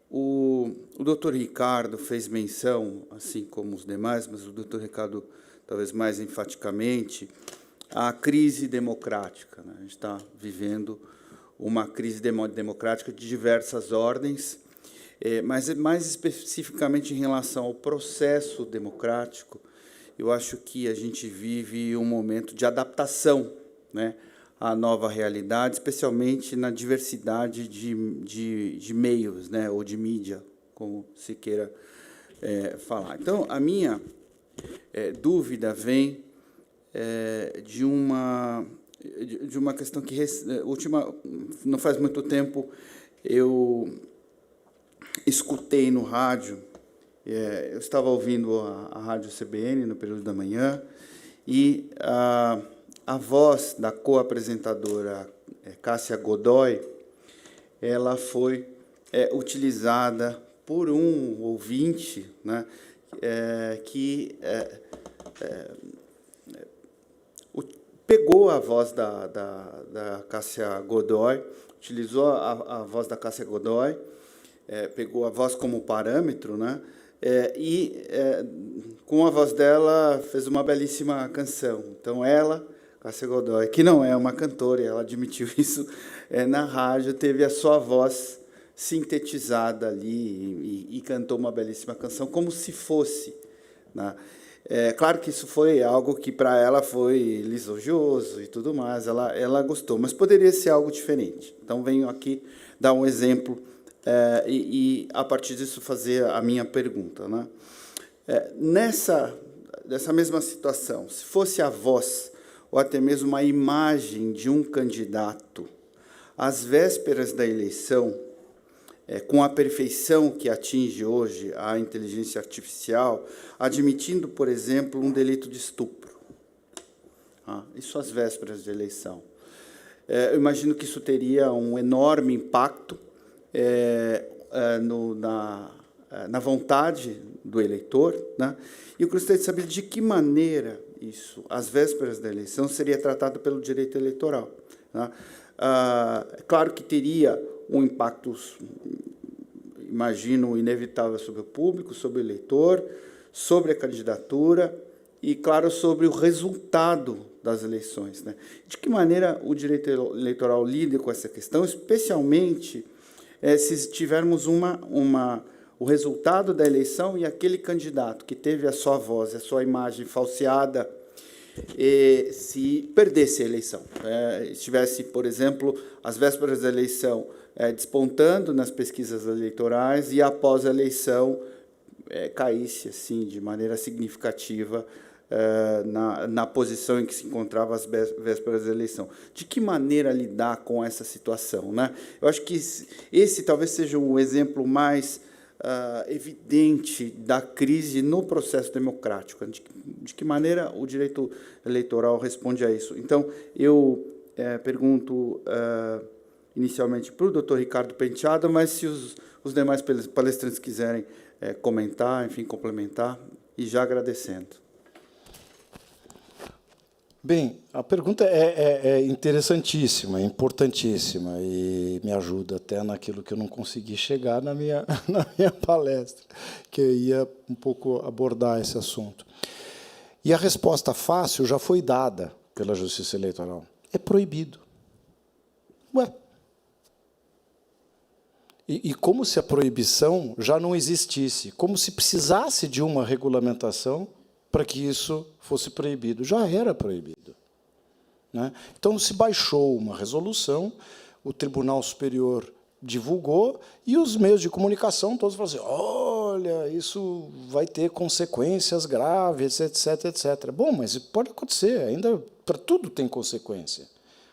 O doutor Ricardo fez menção, assim como os demais, mas o doutor Ricardo talvez mais enfaticamente, à crise democrática, né? A gente está vivendo uma crise democrática de diversas ordens, mas mais especificamente em relação ao processo democrático, eu acho que a gente vive um momento de adaptação, né, à nova realidade, especialmente na diversidade de meios, né, ou de mídia, como se queira falar. Então, a minha dúvida vem de uma questão que, não faz muito tempo, eu escutei no rádio, eu estava ouvindo a Rádio CBN no período da manhã, e a voz da co-apresentadora Cássia Godoy, ela foi utilizada por um ouvinte, né, que pegou a voz da Cássia Godoy, utilizou a voz da Cássia Godoy, pegou a voz como parâmetro, né, e com a voz dela fez uma belíssima canção. Então, ela, Cássia Godoy, que não é uma cantora, ela admitiu isso na rádio, teve a sua voz sintetizada ali e cantou uma belíssima canção, como se fosse, né? Claro que isso foi algo que para ela foi lisonjoso e tudo mais, ela gostou, mas poderia ser algo diferente. Então, venho aqui dar um exemplo e a partir disso, fazer a minha pergunta, né? Nessa mesma situação, se fosse a voz ou até mesmo uma imagem de um candidato, às vésperas da eleição, com a perfeição que atinge hoje a inteligência artificial, admitindo, por exemplo, um delito de estupro. Isso às vésperas de eleição. Eu imagino que isso teria um enorme impacto na vontade do eleitor, né? E eu gostaria de saber de que maneira isso, às vésperas da eleição, seria tratado pelo direito eleitoral, né? Claro que teria um impacto, imagino, inevitável sobre o público, sobre o eleitor, sobre a candidatura e, claro, sobre o resultado das eleições, né? De que maneira o direito eleitoral lida com essa questão, especialmente se tivermos o resultado da eleição e aquele candidato que teve a sua voz, a sua imagem falseada, se perdesse a eleição, estivesse, por exemplo, às vésperas da eleição, despontando nas pesquisas eleitorais e, após a eleição, caísse assim, de maneira significativa na posição em que se encontrava às vésperas da eleição. De que maneira lidar com essa situação, né? Eu acho que esse talvez seja o exemplo mais evidente da crise no processo democrático. De que maneira o direito eleitoral responde a isso? Então, eu pergunto inicialmente para o doutor Ricardo Penteado, mas se os demais palestrantes quiserem comentar, enfim, complementar, e já agradecendo. Bem, a pergunta é interessantíssima, é importantíssima, e me ajuda até naquilo que eu não consegui chegar na minha palestra, que eu ia um pouco abordar esse assunto. E a resposta fácil já foi dada pela Justiça Eleitoral. É proibido. Ué. E como se a proibição já não existisse, como se precisasse de uma regulamentação para que isso fosse proibido. Já era proibido, né? Então, se baixou uma resolução, o Tribunal Superior divulgou, e os meios de comunicação todos falaram assim, olha, isso vai ter consequências graves, etc, etc. Bom, mas pode acontecer, ainda para tudo tem consequência.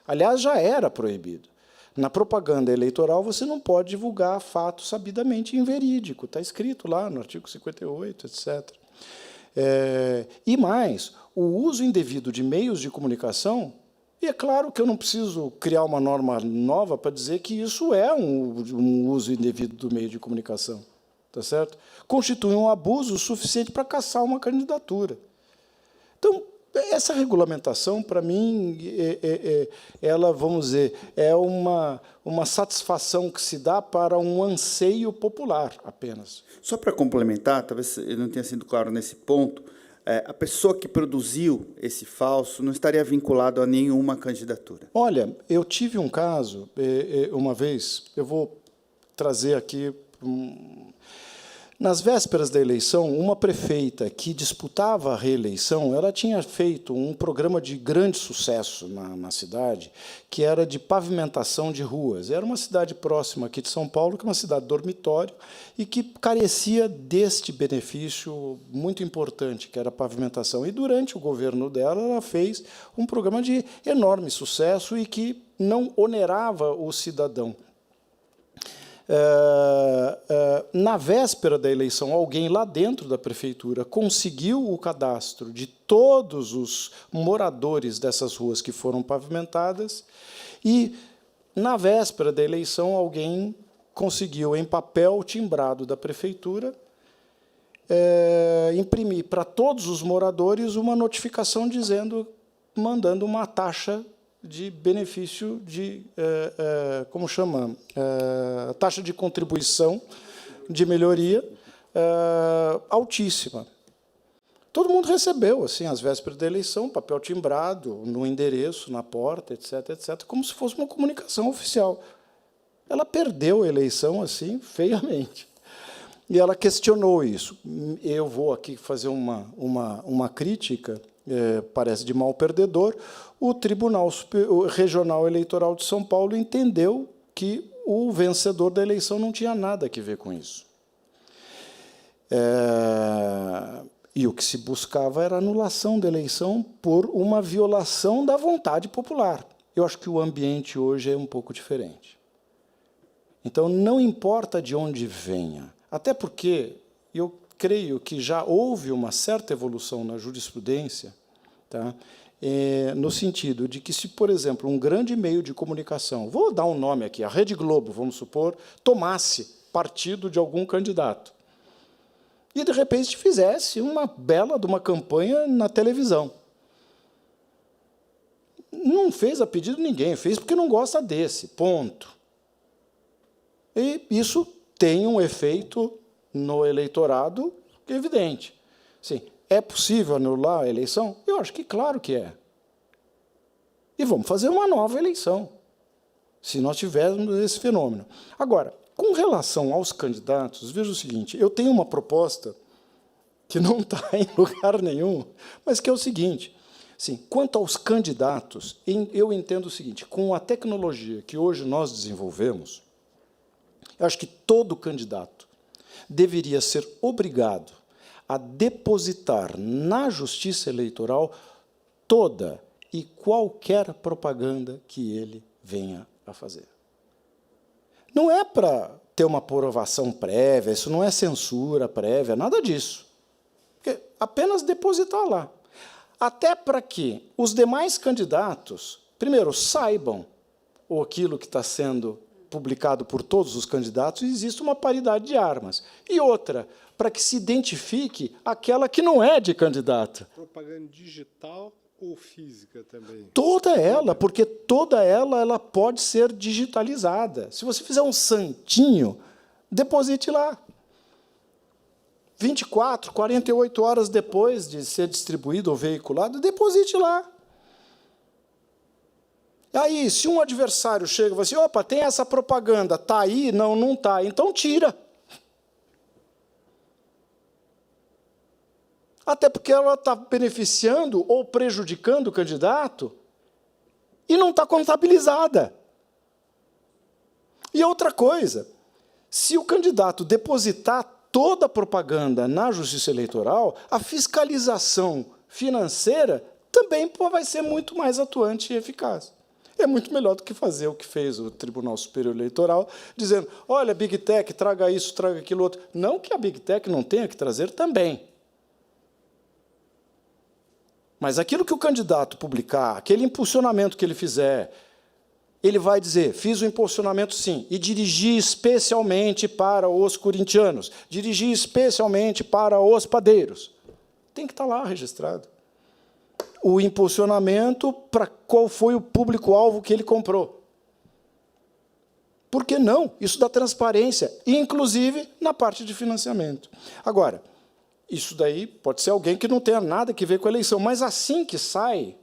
Aliás, já era proibido. Na propaganda eleitoral, você não pode divulgar fato sabidamente inverídico. Está escrito lá no artigo 58, etc. E mais, o uso indevido de meios de comunicação, e é claro que eu não preciso criar uma norma nova para dizer que isso é um uso indevido do meio de comunicação, tá certo? Constitui um abuso suficiente para cassar uma candidatura. Então, essa regulamentação, para mim, ela, vamos dizer, é uma satisfação que se dá para um anseio popular apenas. Só para complementar, talvez eu não tenha sido claro nesse ponto, a pessoa que produziu esse falso não estaria vinculado a nenhuma candidatura. Olha, eu tive um caso, uma vez, eu vou trazer aqui... Nas vésperas da eleição, uma prefeita que disputava a reeleição, ela tinha feito um programa de grande sucesso na cidade, que era de pavimentação de ruas. Era uma cidade próxima aqui de São Paulo, que é uma cidade dormitório, e que carecia deste benefício muito importante, que era a pavimentação. E, durante o governo dela, ela fez um programa de enorme sucesso e que não onerava o cidadão. Na véspera da eleição, alguém lá dentro da prefeitura conseguiu o cadastro de todos os moradores dessas ruas que foram pavimentadas e, na véspera da eleição, alguém conseguiu, em papel timbrado da prefeitura, imprimir para todos os moradores uma notificação mandando uma taxa de benefício de, como chama, taxa de contribuição de melhoria altíssima. Todo mundo recebeu, assim, às vésperas da eleição, papel timbrado, no endereço, na porta, etc., etc., como se fosse uma comunicação oficial. Ela perdeu a eleição, assim, feiamente. E ela questionou isso. Eu vou aqui fazer uma crítica, parece de mal perdedor. O Tribunal Regional Eleitoral de São Paulo entendeu que o vencedor da eleição não tinha nada a ver com isso. E o que se buscava era a anulação da eleição por uma violação da vontade popular. Eu acho que o ambiente hoje é um pouco diferente. Então, não importa de onde venha, até porque eu creio que já houve uma certa evolução na jurisprudência, tá? No sentido de que, se, por exemplo, um grande meio de comunicação, vou dar um nome aqui, a Rede Globo, vamos supor, tomasse partido de algum candidato e, de repente, fizesse uma bela de uma campanha na televisão. Não fez a pedido de ninguém, fez porque não gosta desse, ponto. E isso tem um efeito no eleitorado evidente. Sim, é possível anular a eleição? Eu acho que claro que é. E vamos fazer uma nova eleição, se nós tivermos esse fenômeno. Agora, com relação aos candidatos, veja o seguinte, eu tenho uma proposta que não está em lugar nenhum, mas que é o seguinte, assim, quanto aos candidatos, eu entendo o seguinte, com a tecnologia que hoje nós desenvolvemos, Eu acho que todo candidato deveria ser obrigado a depositar na Justiça Eleitoral toda e qualquer propaganda que ele venha a fazer. Não é para ter uma aprovação prévia, isso não é censura prévia, nada disso. Porque apenas depositar lá. Até para que os demais candidatos, primeiro, saibam aquilo que está sendo publicado por todos os candidatos, e existe uma paridade de armas. E outra, para que se identifique aquela que não é de candidata. Propaganda digital ou física também? Toda ela, porque toda ela pode ser digitalizada. Se você fizer um santinho, deposite lá. 24, 48 horas depois de ser distribuído ou veiculado, deposite lá. Aí, se um adversário chega e fala assim, opa, tem essa propaganda, está aí? Não, não está. Então, tira. Até porque ela está beneficiando ou prejudicando o candidato e não está contabilizada. E outra coisa, se o candidato depositar toda a propaganda na Justiça Eleitoral, a fiscalização financeira também vai ser muito mais atuante e eficaz. É muito melhor do que fazer o que fez o Tribunal Superior Eleitoral, dizendo, olha, Big Tech, traga isso, traga aquilo outro. Não que a Big Tech não tenha que trazer também. Mas aquilo que o candidato publicar, aquele impulsionamento que ele fizer, ele vai dizer, fiz o impulsionamento sim, e dirigi especialmente para os corintianos, dirigi especialmente para os padeiros. Tem que estar lá registrado. O impulsionamento para qual foi o público-alvo que ele comprou. Por que não? Isso dá transparência, inclusive na parte de financiamento. Agora, isso daí pode ser alguém que não tenha nada a ver com a eleição, mas assim que sai,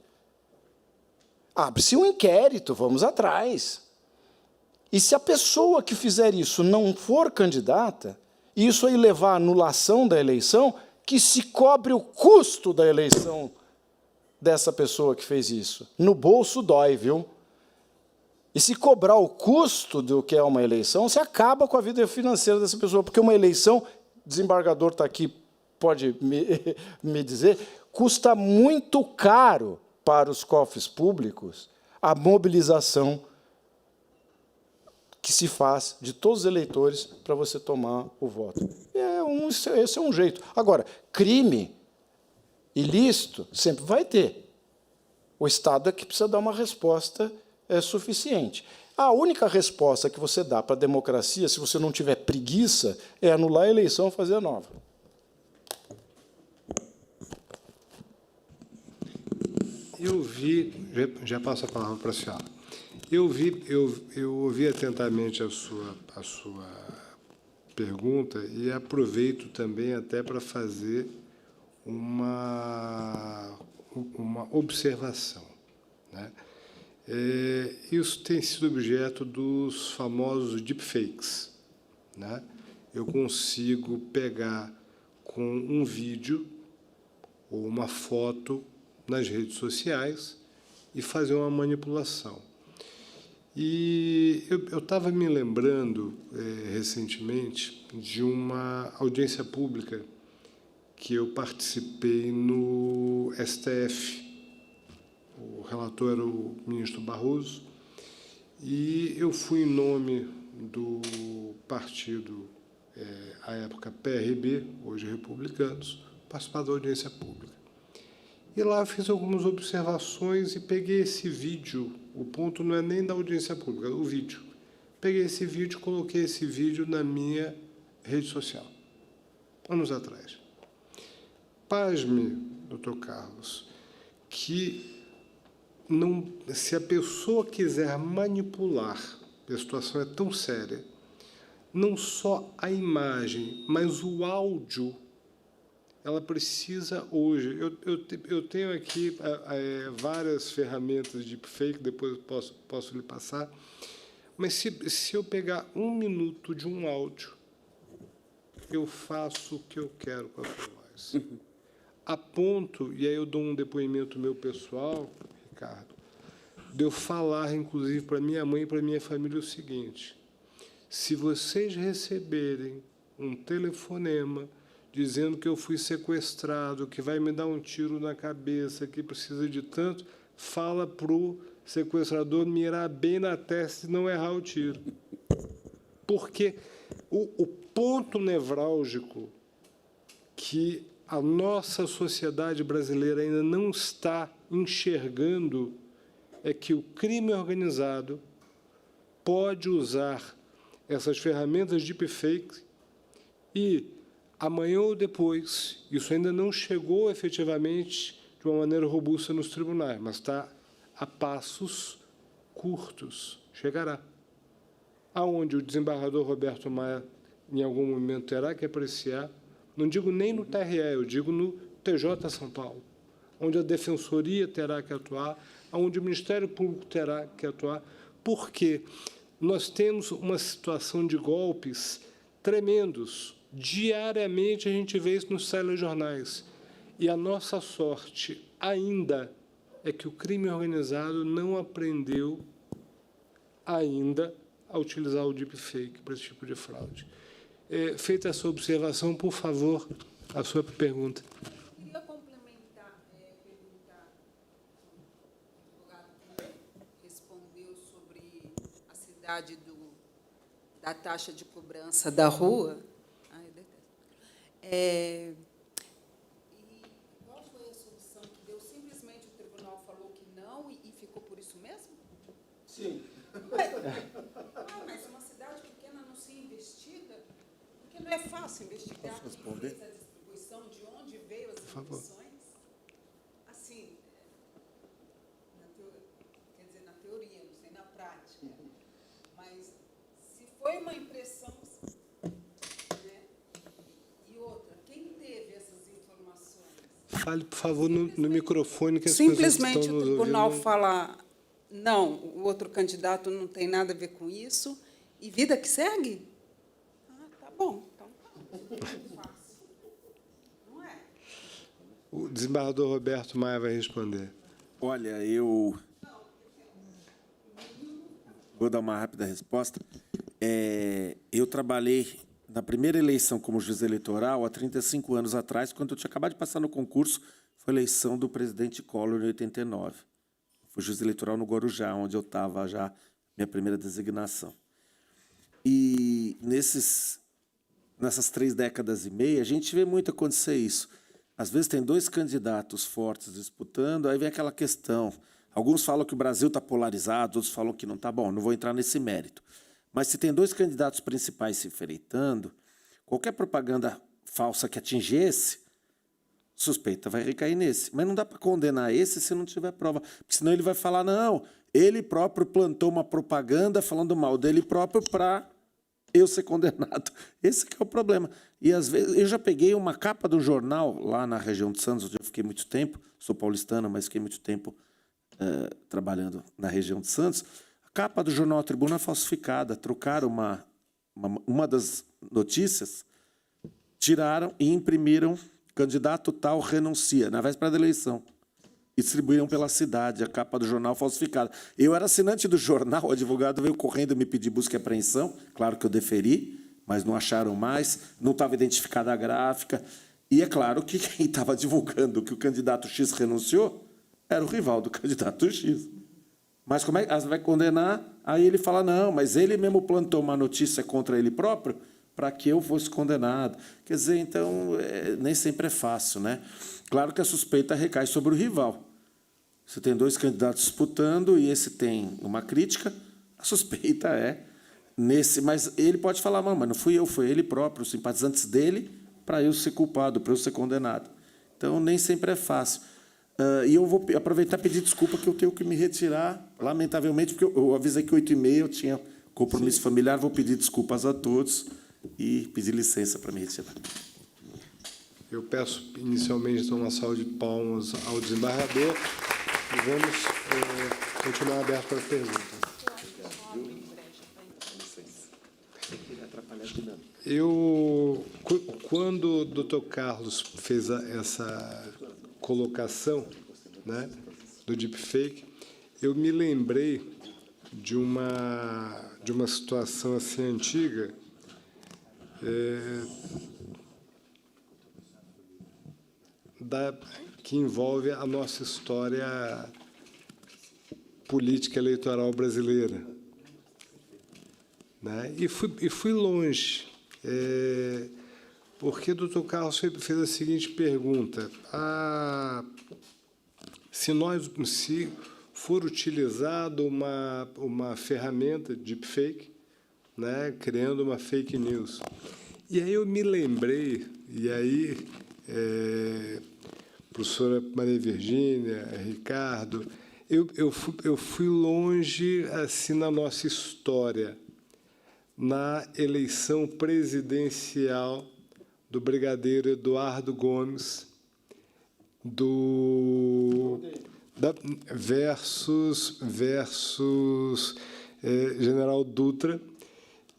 abre-se um inquérito, vamos atrás. E se a pessoa que fizer isso não for candidata, e isso aí levar à anulação da eleição, que se cobre o custo da eleição dessa pessoa que fez isso. No bolso dói, viu? E se cobrar o custo do que é uma eleição, você acaba com a vida financeira dessa pessoa, porque uma eleição, o desembargador está aqui, pode me dizer, custa muito caro para os cofres públicos a mobilização que se faz de todos os eleitores para você tomar o voto. Esse é um jeito. Agora, crime ilícito sempre vai ter. O Estado é que precisa dar uma resposta suficiente. A única resposta que você dá para a democracia, se você não tiver preguiça, é anular a eleição e fazer a nova. Eu vi, já passo a palavra para a senhora. Eu ouvi atentamente a sua pergunta e aproveito também até para fazer uma observação, né? Isso tem sido objeto dos famosos deepfakes, né? Eu consigo pegar com um vídeo ou uma foto nas redes sociais e fazer uma manipulação. E eu estava me lembrando, recentemente, de uma audiência pública que eu participei no STF. O relator era o ministro Barroso, e eu fui em nome do partido, à época PRB, hoje Republicanos, participar da audiência pública. E lá fiz algumas observações e peguei esse vídeo, o ponto não é nem da audiência pública, é o vídeo. Peguei esse vídeo e coloquei esse vídeo na minha rede social, anos atrás. Pasme, doutor Carlos, que não, se a pessoa quiser manipular, a situação é tão séria, não só a imagem, mas o áudio, ela precisa hoje. Eu tenho aqui várias ferramentas de deepfake, depois posso lhe passar, mas se eu pegar 1 minuto de um áudio, eu faço o que eu quero com a sua voz. A ponto, e aí eu dou um depoimento meu pessoal, Ricardo, de eu falar, inclusive, para minha mãe e para minha família o seguinte: Se vocês receberem um telefonema dizendo que eu fui sequestrado, que vai me dar um tiro na cabeça, que precisa de tanto, fala para o sequestrador mirar bem na testa e não errar o tiro. Porque o ponto nevrálgico que a nossa sociedade brasileira ainda não está enxergando é que o crime organizado pode usar essas ferramentas de deepfake e, amanhã ou depois, isso ainda não chegou efetivamente de uma maneira robusta nos tribunais, mas está a passos curtos, chegará. Aonde o desembargador Roberto Maia, em algum momento, terá que apreciar, não digo nem no TRE, eu digo no TJ São Paulo, onde a Defensoria terá que atuar, onde o Ministério Público terá que atuar, porque nós temos uma situação de golpes tremendos. Diariamente a gente vê isso nos telejornais. E a nossa sorte ainda é que o crime organizado não aprendeu ainda a utilizar o deepfake para esse tipo de fraude. Feita essa observação, por favor, a sua pergunta. Eu queria complementar, perguntar, o advogado respondeu sobre a cidade da taxa de cobrança da rua. Ai, eu detesto. E qual foi a solução que deu? Simplesmente o tribunal falou que não e ficou por isso mesmo? Sim. Mas uma cidade pequena não se investiga? Porque não é fácil investigar quem fez a distribuição, de onde veio as informações. Assim, quer dizer, na teoria, não sei, na prática. Mas se foi uma impressão, né? E outra, quem teve essas informações? Fale, por favor, no microfone que as pessoas que Simplesmente estão o nos tribunal ouvindo... fala, não, o outro candidato não tem nada a ver com isso, e vida que segue? Ah, tá bom, então tá. Fácil. Não é? O desembargador Roberto Maia vai responder. Olha, eu vou dar uma rápida resposta. Eu trabalhei na primeira eleição como juiz eleitoral há 35 anos atrás, quando eu tinha acabado de passar no concurso, foi a eleição do presidente Collor em 89. Fui juiz eleitoral no Guarujá, onde eu estava já, minha primeira designação. E nessas 3 décadas e meia, a gente vê muito acontecer isso. Às vezes tem 2 candidatos fortes disputando, aí vem aquela questão. Alguns falam que o Brasil está polarizado, outros falam que não está. Bom, não vou entrar nesse mérito. Mas se tem 2 candidatos principais se enfrentando, qualquer propaganda falsa que atingir esse, suspeita vai recair nesse. Mas não dá para condenar esse se não tiver prova. Porque senão ele vai falar, não, ele próprio plantou uma propaganda falando mal dele próprio para eu ser condenado. Esse que é o problema. E, às vezes, eu já peguei uma capa do jornal lá na região de Santos, onde eu fiquei muito tempo, sou paulistano, mas fiquei muito tempo trabalhando na região de Santos. A capa do jornal Tribuna é falsificada. Trocaram uma das notícias, tiraram e imprimiram candidato tal renuncia, na véspera da eleição. E distribuíram pela cidade a capa do jornal falsificada. Eu era assinante do jornal, o advogado veio correndo me pedir busca e apreensão, claro que eu deferi, mas não acharam mais, não estava identificada a gráfica. E é claro que quem estava divulgando que o candidato X renunciou era o rival do candidato X. Mas como é que vai condenar? Aí ele fala, não, mas ele mesmo plantou uma notícia contra ele próprio para que eu fosse condenado. Quer dizer, então, nem sempre é fácil, né? Claro que a suspeita recai sobre o rival. Você tem 2 candidatos disputando e esse tem uma crítica, a suspeita é nesse. Mas ele pode falar, mas não fui eu, foi ele próprio, os simpatizantes dele, para eu ser culpado, para eu ser condenado. Então, nem sempre é fácil. E eu vou aproveitar e pedir desculpa que eu tenho que me retirar, lamentavelmente, porque eu avisei que 8h30 eu tinha compromisso familiar, vou pedir desculpas a todos e pedir licença para me retirar. Eu peço inicialmente então, uma salva de palmas ao desembargador e vamos continuar aberto para perguntas. Quando o doutor Carlos fez essa colocação, né, do deepfake, eu me lembrei de uma situação assim antiga, que envolve a nossa história política eleitoral brasileira, né? E fui longe, porque o doutor Carlos fez a seguinte pergunta: se for utilizado uma ferramenta deepfake, né, criando uma fake news. E aí eu me lembrei, e aí, professora Maria Virgínia, Ricardo, eu fui longe assim na nossa história, na eleição presidencial do brigadeiro Eduardo Gomes, versus General Dutra.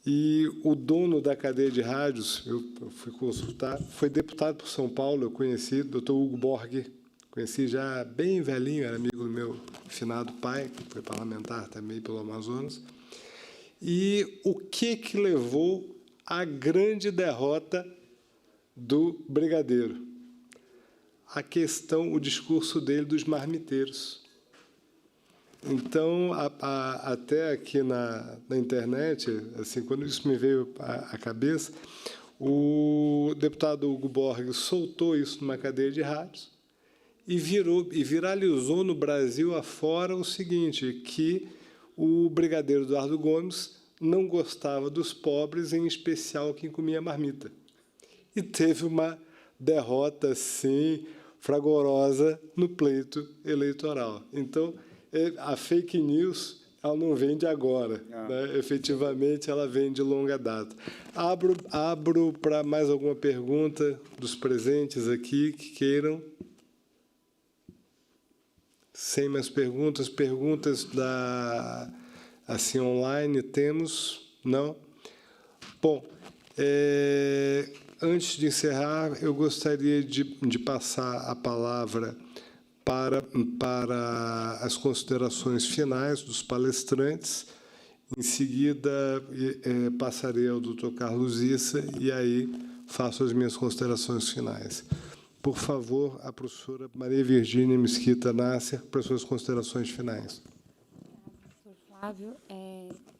E o dono da cadeia de rádios, eu fui consultar, foi deputado por São Paulo, eu conheci, doutor Hugo Borg, conheci já bem velhinho, era amigo do meu finado pai, que foi parlamentar também pelo Amazonas. E o que levou à grande derrota do brigadeiro? A questão, o discurso dele dos marmiteiros. Então, até aqui na internet, assim, quando isso me veio à cabeça, o deputado Hugo Borg soltou isso numa cadeia de rádios e viralizou no Brasil afora o seguinte, que o brigadeiro Eduardo Gomes não gostava dos pobres, em especial quem comia marmita. E teve uma derrota, assim, fragorosa no pleito eleitoral. Então, a fake news, ela não vem de agora, né? Efetivamente, ela vem de longa data. Abro para mais alguma pergunta dos presentes aqui que queiram. Sem mais perguntas. Perguntas assim, online temos? Não? Bom, antes de encerrar, eu gostaria de passar a palavra para as considerações finais dos palestrantes. Em seguida, passarei ao doutor Carlos Issa e aí faço as minhas considerações finais. Por favor, a professora Maria Virgínia Mesquita Nasser, para suas considerações finais. Professor Flávio,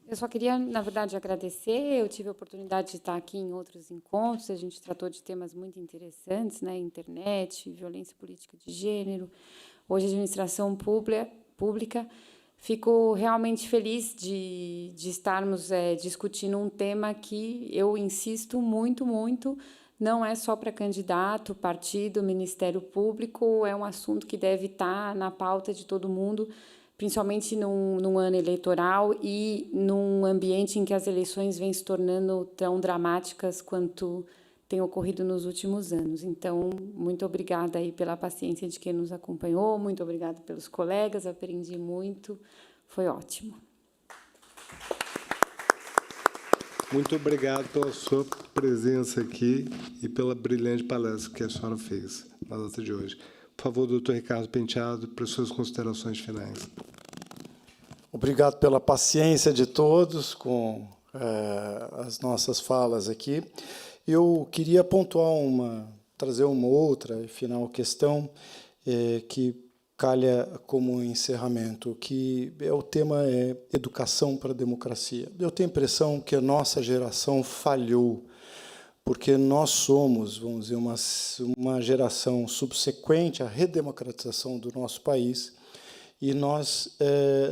eu só queria, na verdade, agradecer. Eu tive a oportunidade de estar aqui em outros encontros, a gente tratou de temas muito interessantes, né? Internet, violência política de gênero, hoje administração pública. Fico realmente feliz de estarmos discutindo um tema que eu insisto muito, não é só para candidato, partido, Ministério Público, é um assunto que deve estar na pauta de todo mundo, principalmente num ano eleitoral e num ambiente em que as eleições vêm se tornando tão dramáticas quanto tem ocorrido nos últimos anos. Então, muito obrigada aí pela paciência de quem nos acompanhou, muito obrigada pelos colegas, aprendi muito, foi ótimo. Muito obrigado pela sua presença aqui e pela brilhante palestra que a senhora fez na data de hoje. Por favor, doutor Ricardo Penteado, para suas considerações finais. Obrigado pela paciência de todos com as nossas falas aqui. Eu queria pontuar trazer uma outra final questão que calha como encerramento, que o tema é educação para a democracia. Eu tenho a impressão que a nossa geração falhou, porque nós somos, vamos dizer, uma geração subsequente à redemocratização do nosso país, e nós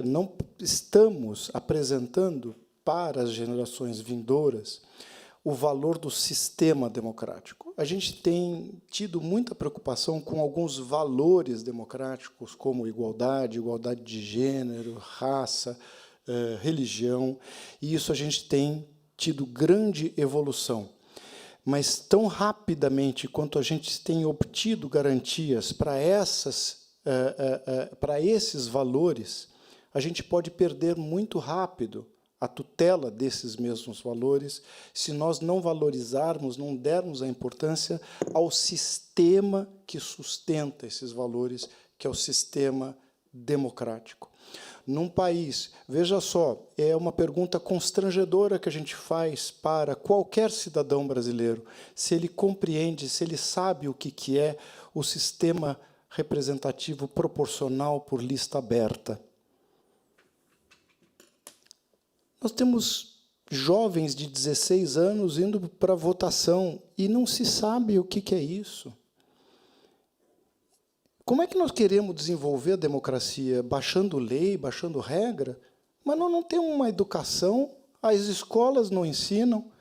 não estamos apresentando para as gerações vindouras o valor do sistema democrático. A gente tem tido muita preocupação com alguns valores democráticos, como igualdade de gênero, raça, religião, e isso a gente tem tido grande evolução. Mas, tão rapidamente quanto a gente tem obtido garantias para esses valores, a gente pode perder muito rápido a tutela desses mesmos valores, se nós não valorizarmos, não dermos a importância ao sistema que sustenta esses valores, que é o sistema democrático. num país, veja só, é uma pergunta constrangedora que a gente faz para qualquer cidadão brasileiro, se ele compreende, se ele sabe o que é o sistema representativo proporcional por lista aberta. Nós temos jovens de 16 anos indo para a votação e não se sabe o que é isso. Como é que nós queremos desenvolver a democracia? Baixando lei, baixando regra? Mas nós não temos uma educação, as escolas não ensinam.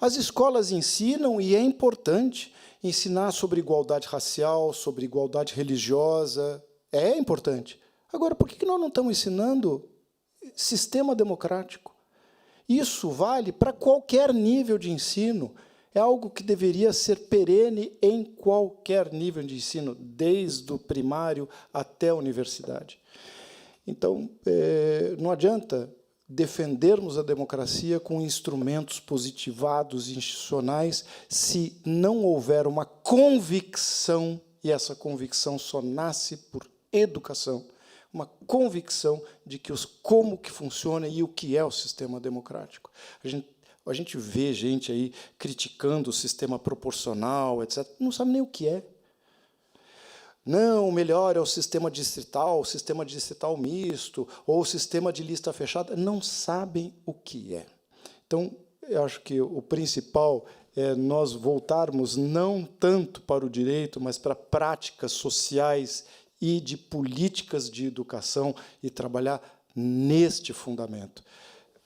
As escolas ensinam, e é importante, ensinar sobre igualdade racial, sobre igualdade religiosa, é importante. Agora, por que nós não estamos ensinando sistema democrático? Isso vale para qualquer nível de ensino. É algo que deveria ser perene em qualquer nível de ensino, desde o primário até a universidade. Então, não adianta defendermos a democracia com instrumentos positivados institucionais se não houver uma convicção, e essa convicção só nasce por educação, uma convicção de que como que funciona e o que é o sistema democrático. A gente vê gente aí criticando o sistema proporcional, etc. Não sabe nem o que é. Não, o melhor é o sistema distrital misto, ou o sistema de lista fechada. Não sabem o que é. Então, eu acho que o principal é nós voltarmos não tanto para o direito, mas para práticas sociais e de políticas de educação e trabalhar neste fundamento.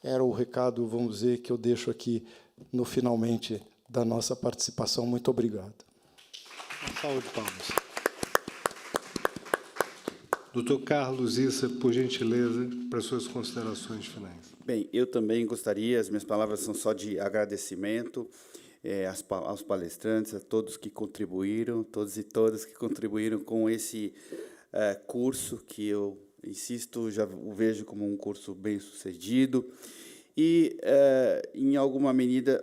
Era o recado, vamos dizer, que eu deixo aqui no finalmente da nossa participação. Muito obrigado. Uma salva de palmas. Doutor Carlos Issa, por gentileza, para suas considerações finais. Bem, eu também gostaria, as minhas palavras são só de agradecimento aos palestrantes, a todos que contribuíram, todos e todas que contribuíram com esse curso, que eu insisto, já o vejo como um curso bem-sucedido. E, em alguma medida,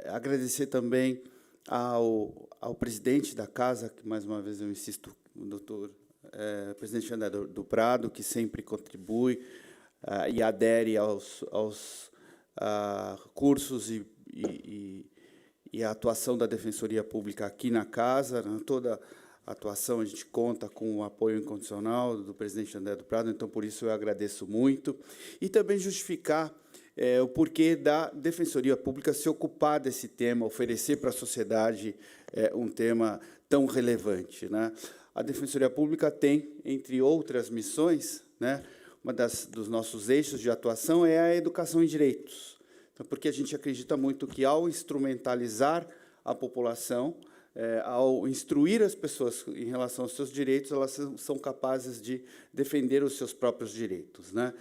agradecer também ao presidente da casa, que, mais uma vez, eu insisto, o doutor presidente André do Prado, que sempre contribui e adere aos cursos e a atuação da Defensoria Pública aqui na casa, né? Toda a atuação a gente conta com o apoio incondicional do presidente André do Prado, então, por isso, eu agradeço muito. E também justificar o porquê da Defensoria Pública se ocupar desse tema, oferecer para a sociedade um tema tão relevante, né? A Defensoria Pública tem, entre outras missões, né, dos nossos eixos de atuação é a educação em direitos. Então, porque a gente acredita muito que, ao instrumentalizar a população, ao instruir as pessoas em relação aos seus direitos, elas são capazes de defender os seus próprios direitos, né?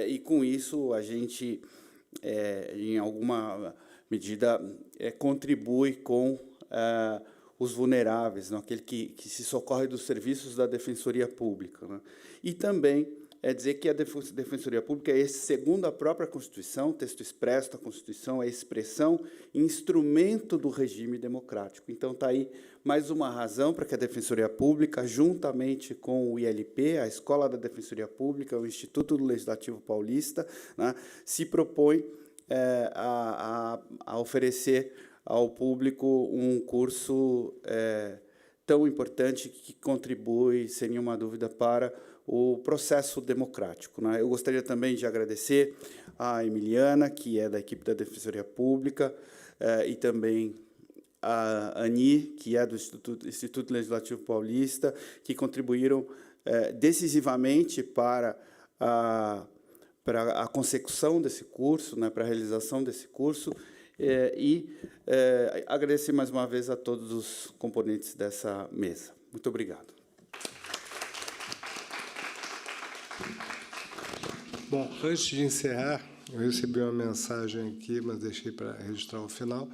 E, com isso, a gente, em alguma medida, contribui com os vulneráveis, não? Aquele que se socorre dos serviços da Defensoria Pública, né? E também dizer que a Defensoria Pública é, segundo a própria Constituição, texto expresso da Constituição, é expressão e instrumento do regime democrático. Então, está aí mais uma razão para que a Defensoria Pública, juntamente com o ILP, a Escola da Defensoria Pública, o Instituto do Legislativo Paulista, né, se propõe a oferecer ao público um curso tão importante que contribui, sem nenhuma dúvida, para o processo democrático, né? Eu gostaria também de agradecer a Emiliana, que é da equipe da Defensoria Pública, e também a Ani, que é do Instituto Legislativo Paulista, que contribuíram decisivamente para a consecução desse curso, né, para a realização desse curso, e agradecer mais uma vez a todos os componentes dessa mesa. Muito obrigado. Bom, antes de encerrar, eu recebi uma mensagem aqui, mas deixei para registrar ao final,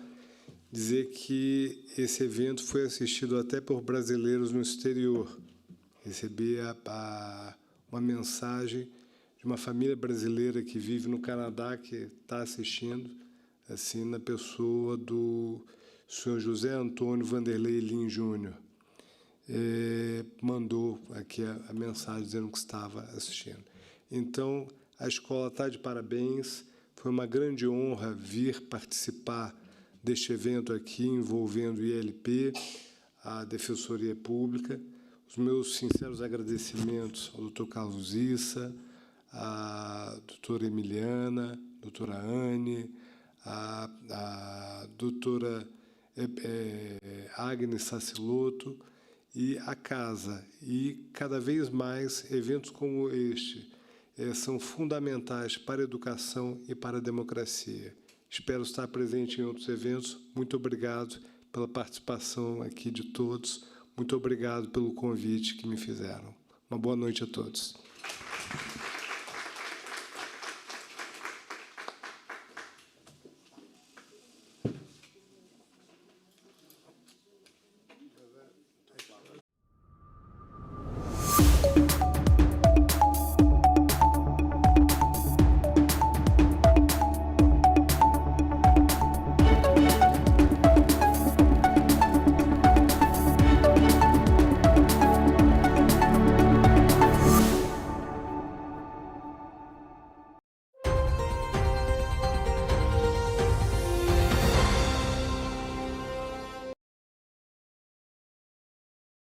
dizer que esse evento foi assistido até por brasileiros no exterior. Recebi uma mensagem de uma família brasileira que vive no Canadá, que está assistindo, assim, na pessoa do senhor José Antônio Vanderlei Lins Júnior. mandou aqui a mensagem dizendo que estava assistindo. Então, a escola está de parabéns. Foi uma grande honra vir participar deste evento aqui, envolvendo o ILP, a Defensoria Pública. Os meus sinceros agradecimentos ao Dr. Carlos Issa, à doutora Emiliana, doutora Anne, à doutora Agnes Saciloto e a casa. E, cada vez mais, eventos como este são fundamentais para a educação e para a democracia. Espero estar presente em outros eventos. Muito obrigado pela participação aqui de todos. Muito obrigado pelo convite que me fizeram. Uma boa noite a todos.